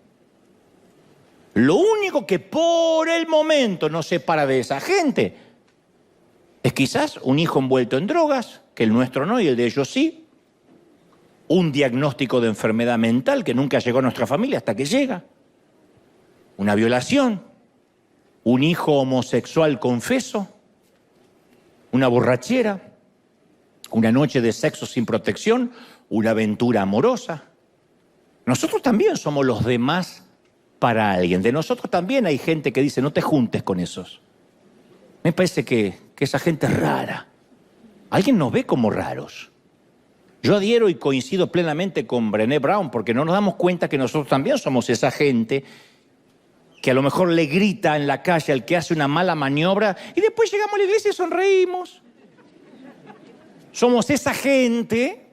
Lo único que por el momento nos separa de esa gente es quizás un hijo envuelto en drogas, que el nuestro no y el de ellos sí, un diagnóstico de enfermedad mental que nunca llegó a nuestra familia hasta que llega, una violación, un hijo homosexual confeso, una borrachera, una noche de sexo sin protección, una aventura amorosa. Nosotros también somos los demás para alguien. De nosotros también hay gente que dice, no te juntes con esos. Me parece que esa gente es rara. Alguien nos ve como raros. Yo adhiero y coincido plenamente con Brené Brown porque no nos damos cuenta que nosotros también somos esa gente que a lo mejor le grita en la calle al que hace una mala maniobra y después llegamos a la iglesia y sonreímos. Somos esa gente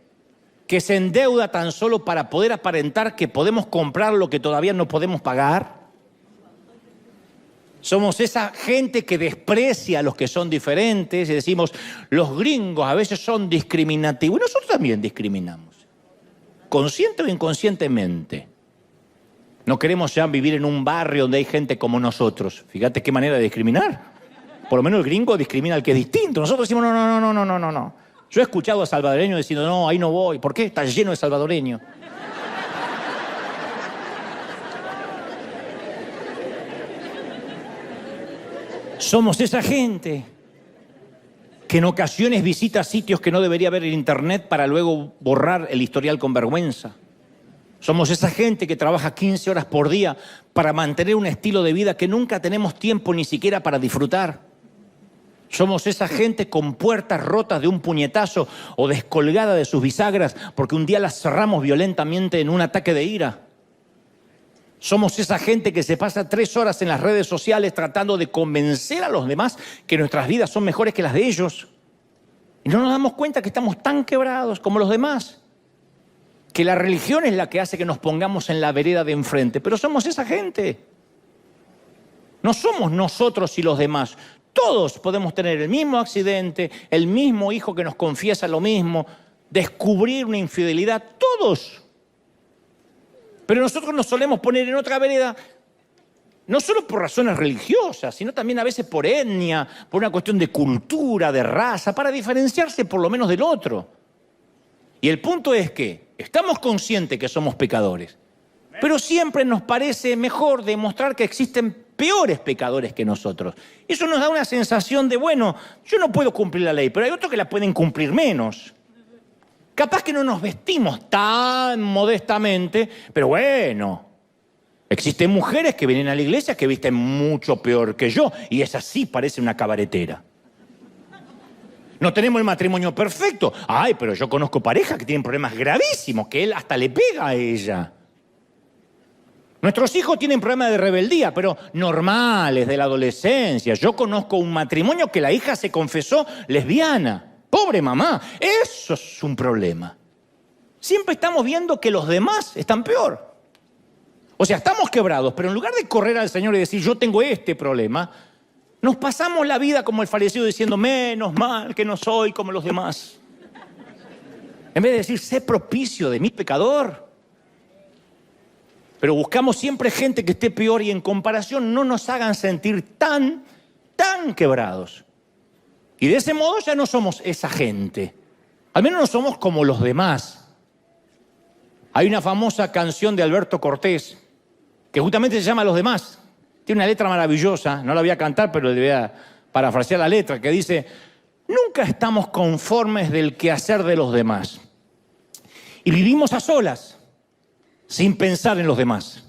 que se endeuda tan solo para poder aparentar que podemos comprar lo que todavía no podemos pagar. Somos esa gente que desprecia a los que son diferentes y decimos, los gringos a veces son discriminativos. Y nosotros también discriminamos, consciente o inconscientemente. No queremos ya vivir en un barrio donde hay gente como nosotros. Fíjate qué manera de discriminar. Por lo menos el gringo discrimina al que es distinto. Nosotros decimos, no. Yo he escuchado a salvadoreños diciendo, no, ahí no voy. ¿Por qué? Está lleno de salvadoreños. Somos esa gente que en ocasiones visita sitios que no debería ver en internet para luego borrar el historial con vergüenza. Somos esa gente que trabaja 15 horas por día para mantener un estilo de vida que nunca tenemos tiempo ni siquiera para disfrutar. Somos esa gente con puertas rotas de un puñetazo o descolgada de sus bisagras porque un día las cerramos violentamente en un ataque de ira. Somos esa gente que se pasa 3 horas en las redes sociales tratando de convencer a los demás que nuestras vidas son mejores que las de ellos. Y no nos damos cuenta que estamos tan quebrados como los demás, que la religión es la que hace que nos pongamos en la vereda de enfrente. Pero somos esa gente. No somos nosotros y los demás. Todos podemos tener el mismo accidente, el mismo hijo que nos confiesa lo mismo, descubrir una infidelidad, todos. Pero nosotros nos solemos poner en otra vereda, no solo por razones religiosas, sino también a veces por etnia, por una cuestión de cultura, de raza, para diferenciarse por lo menos del otro. Y el punto es que estamos conscientes que somos pecadores, pero siempre nos parece mejor demostrar que existen peores pecadores que nosotros. Eso nos da una sensación de, bueno, yo no puedo cumplir la ley, pero hay otros que la pueden cumplir menos. Capaz que no nos vestimos tan modestamente, pero bueno, existen mujeres que vienen a la iglesia que visten mucho peor que yo, y esa sí parece una cabaretera. No tenemos el matrimonio perfecto. Ay, pero yo conozco parejas que tienen problemas gravísimos, que él hasta le pega a ella. Nuestros hijos tienen problemas de rebeldía, pero normales, de la adolescencia. Yo conozco un matrimonio que la hija se confesó lesbiana. Pobre mamá, eso es un problema. Siempre estamos viendo que los demás están peor. O sea, estamos quebrados, pero en lugar de correr al Señor y decir, yo tengo este problema, nos pasamos la vida como el fariseo diciendo, menos mal que no soy como los demás. En vez de decir, sé propicio de mi pecador. Pero buscamos siempre gente que esté peor y en comparación no nos hagan sentir tan quebrados. Y de ese modo ya no somos esa gente. Al menos no somos como los demás. Hay una famosa canción de Alberto Cortés que justamente se llama Los Demás. Tiene una letra maravillosa, no la voy a cantar, pero le voy a parafrasear la letra, que dice, nunca estamos conformes del quehacer de los demás. Y vivimos a solas, sin pensar en los demás,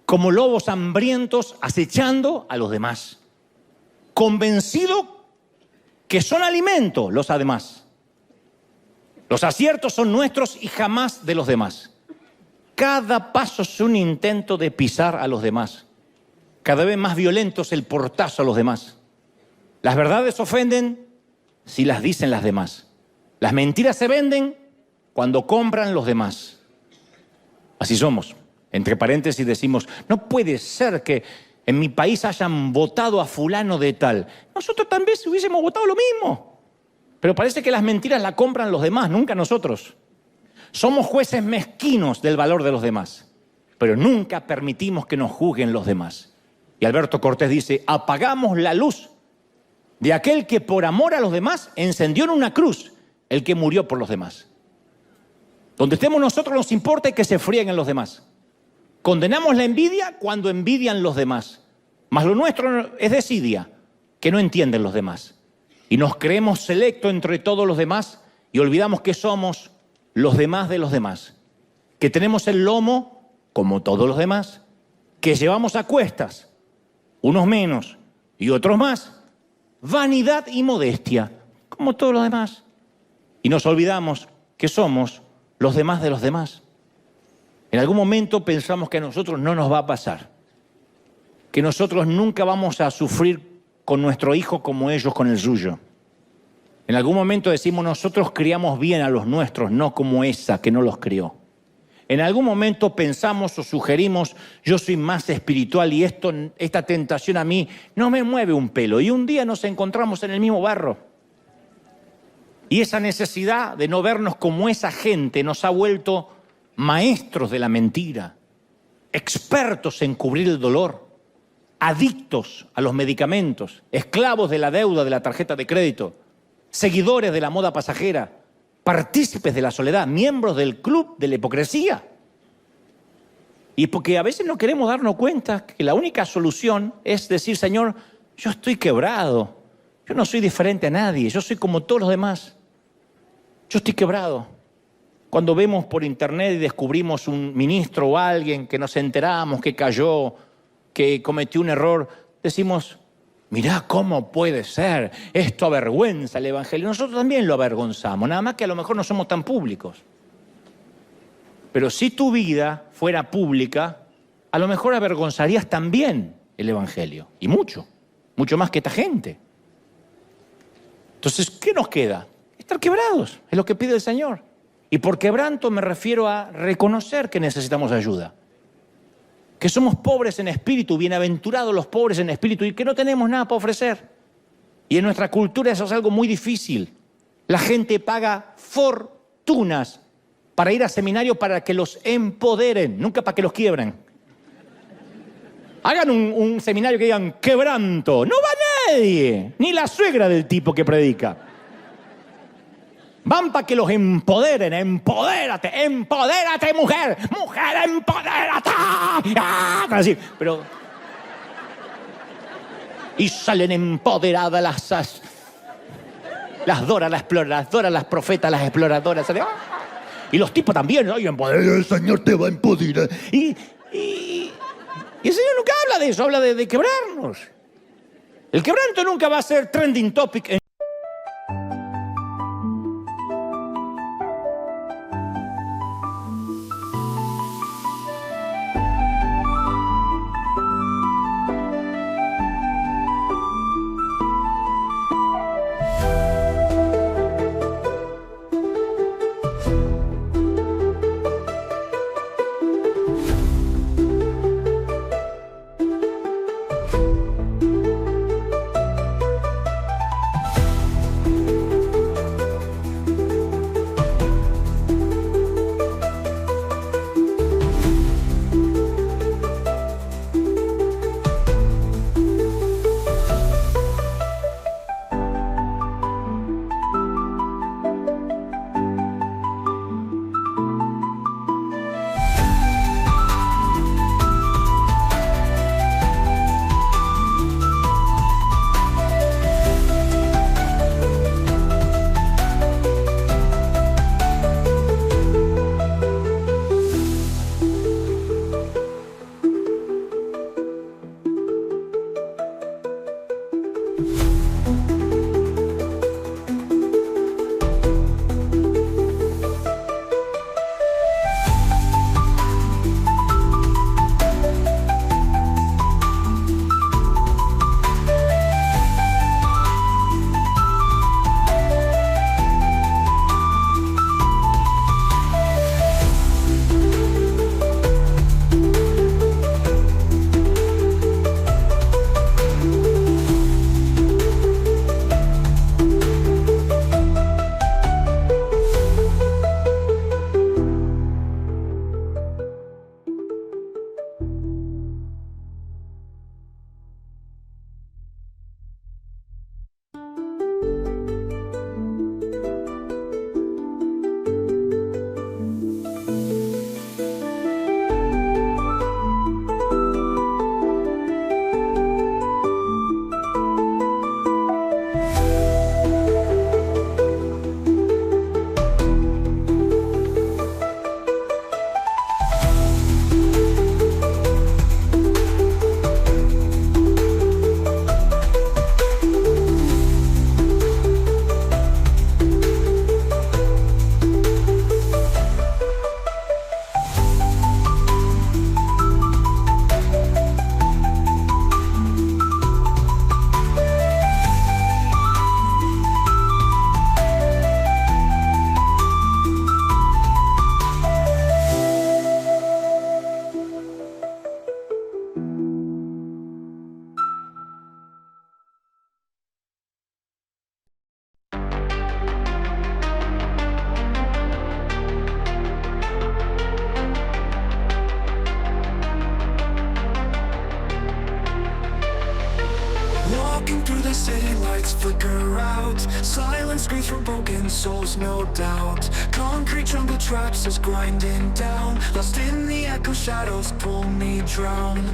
como lobos hambrientos acechando a los demás, convencido que son alimento los además. Los aciertos son nuestros y jamás de los demás. Cada paso es un intento de pisar a los demás. Cada vez más violento es el portazo a los demás. Las verdades ofenden si las dicen las demás. Las mentiras se venden cuando compran los demás. Así somos. Entre paréntesis decimos, no puede ser que en mi país hayan votado a fulano de tal. Nosotros también hubiésemos votado lo mismo. Pero parece que las mentiras las compran los demás, nunca nosotros. Somos jueces mezquinos del valor de los demás, pero nunca permitimos que nos juzguen los demás. Y Alberto Cortés dice, apagamos la luz de aquel que por amor a los demás encendió en una cruz el que murió por los demás. Donde estemos nosotros nos importa que se frieguen los demás. Condenamos la envidia cuando envidian los demás. Mas lo nuestro es desidia, que no entienden los demás. Y nos creemos selectos entre todos los demás y olvidamos que somos los demás de los demás. Que tenemos el lomo, como todos los demás, que llevamos a cuestas, unos menos y otros más, vanidad y modestia, como todos los demás. Y nos olvidamos que somos los demás de los demás. En algún momento pensamos que a nosotros no nos va a pasar, que nosotros nunca vamos a sufrir con nuestro hijo como ellos con el suyo. En algún momento decimos, nosotros criamos bien a los nuestros, no como esa que no los crió. En algún momento pensamos o sugerimos, yo soy más espiritual y esta tentación a mí no me mueve un pelo. Y un día nos encontramos en el mismo barro. Y esa necesidad de no vernos como esa gente nos ha vuelto maestros de la mentira, expertos en cubrir el dolor, adictos a los medicamentos, esclavos de la deuda de la tarjeta de crédito, seguidores de la moda pasajera, partícipes de la soledad, miembros del club de la hipocresía. Y porque a veces no queremos darnos cuenta que la única solución es decir, Señor, yo estoy quebrado, yo no soy diferente a nadie, yo soy como todos los demás. Yo estoy quebrado. Cuando vemos por internet y descubrimos un ministro o alguien que nos enteramos que cayó, que cometió un error, decimos, mirá cómo puede ser, esto avergüenza el Evangelio. Nosotros también lo avergonzamos, nada más que a lo mejor no somos tan públicos. Pero si tu vida fuera pública, a lo mejor avergonzarías también el Evangelio. Y mucho más que esta gente. Entonces, ¿qué nos queda? Estar quebrados, es lo que pide el Señor. Y por quebranto me refiero a reconocer que necesitamos ayuda. Que somos pobres en espíritu, bienaventurados los pobres en espíritu y que no tenemos nada para ofrecer. Y en nuestra cultura eso es algo muy difícil. La gente paga fortunas para ir a seminarios para que los empoderen, nunca para que los quiebren. Hagan un seminario que digan quebranto. No va nadie, ni la suegra del tipo que predica. Van para que los empoderen. Empodérate, empodérate, mujer. Mujer, empodérate. Así, pero... Y salen empoderadas las Dora, las profetas, las exploradoras. Y los tipos también. Ay, el Señor te va a empoderar. Y el Señor nunca habla de eso, habla de quebrarnos. El quebranto nunca va a ser trending topic. city lights flicker out. Silence screams from broken souls, no doubt. Concrete jungle traps us grinding down. Lost in the echo, shadows pull me drown.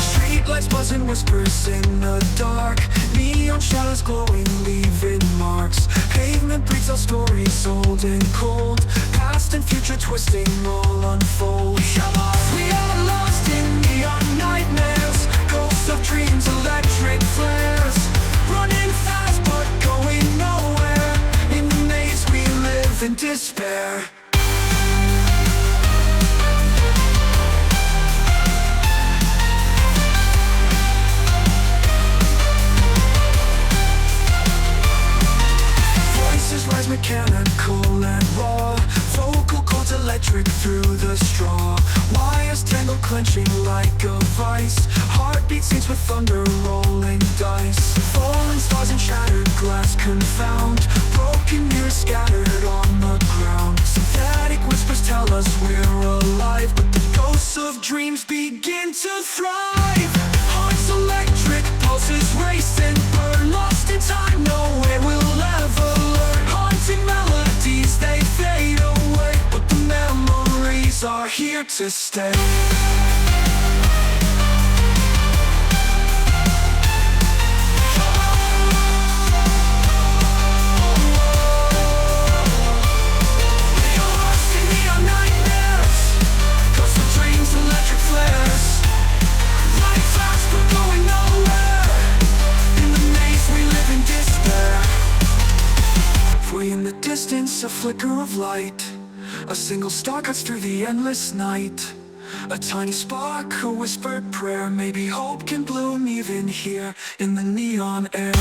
Streetlights buzzing, whispers in the dark. Neon shadows glowing, leaving marks. Pavement breathes our stories, old and cold. Past and future twisting, all unfold. We are lost in neon nightmares. Ghosts of dreams, electric flares. Running fast but going nowhere. In the maze we live in despair. Rise mechanical and raw. Vocal cords electric through the straw. Wires tangled, clenching like a vice. Heartbeat sings with thunder, rolling dice. Falling stars and shattered glass confound. Broken mirrors scattered on the ground. Synthetic whispers tell us we're alive, but the ghosts of dreams begin to thrive. Hearts electric, pulses racing, burn lost in time, nowhere we'll ever learn. Haunting melodies, they fade away, but the memories are here to stay. In the distance, a flicker of light. A single star cuts through the endless night. A tiny spark, a whispered prayer. Maybe hope can bloom even here in the neon air.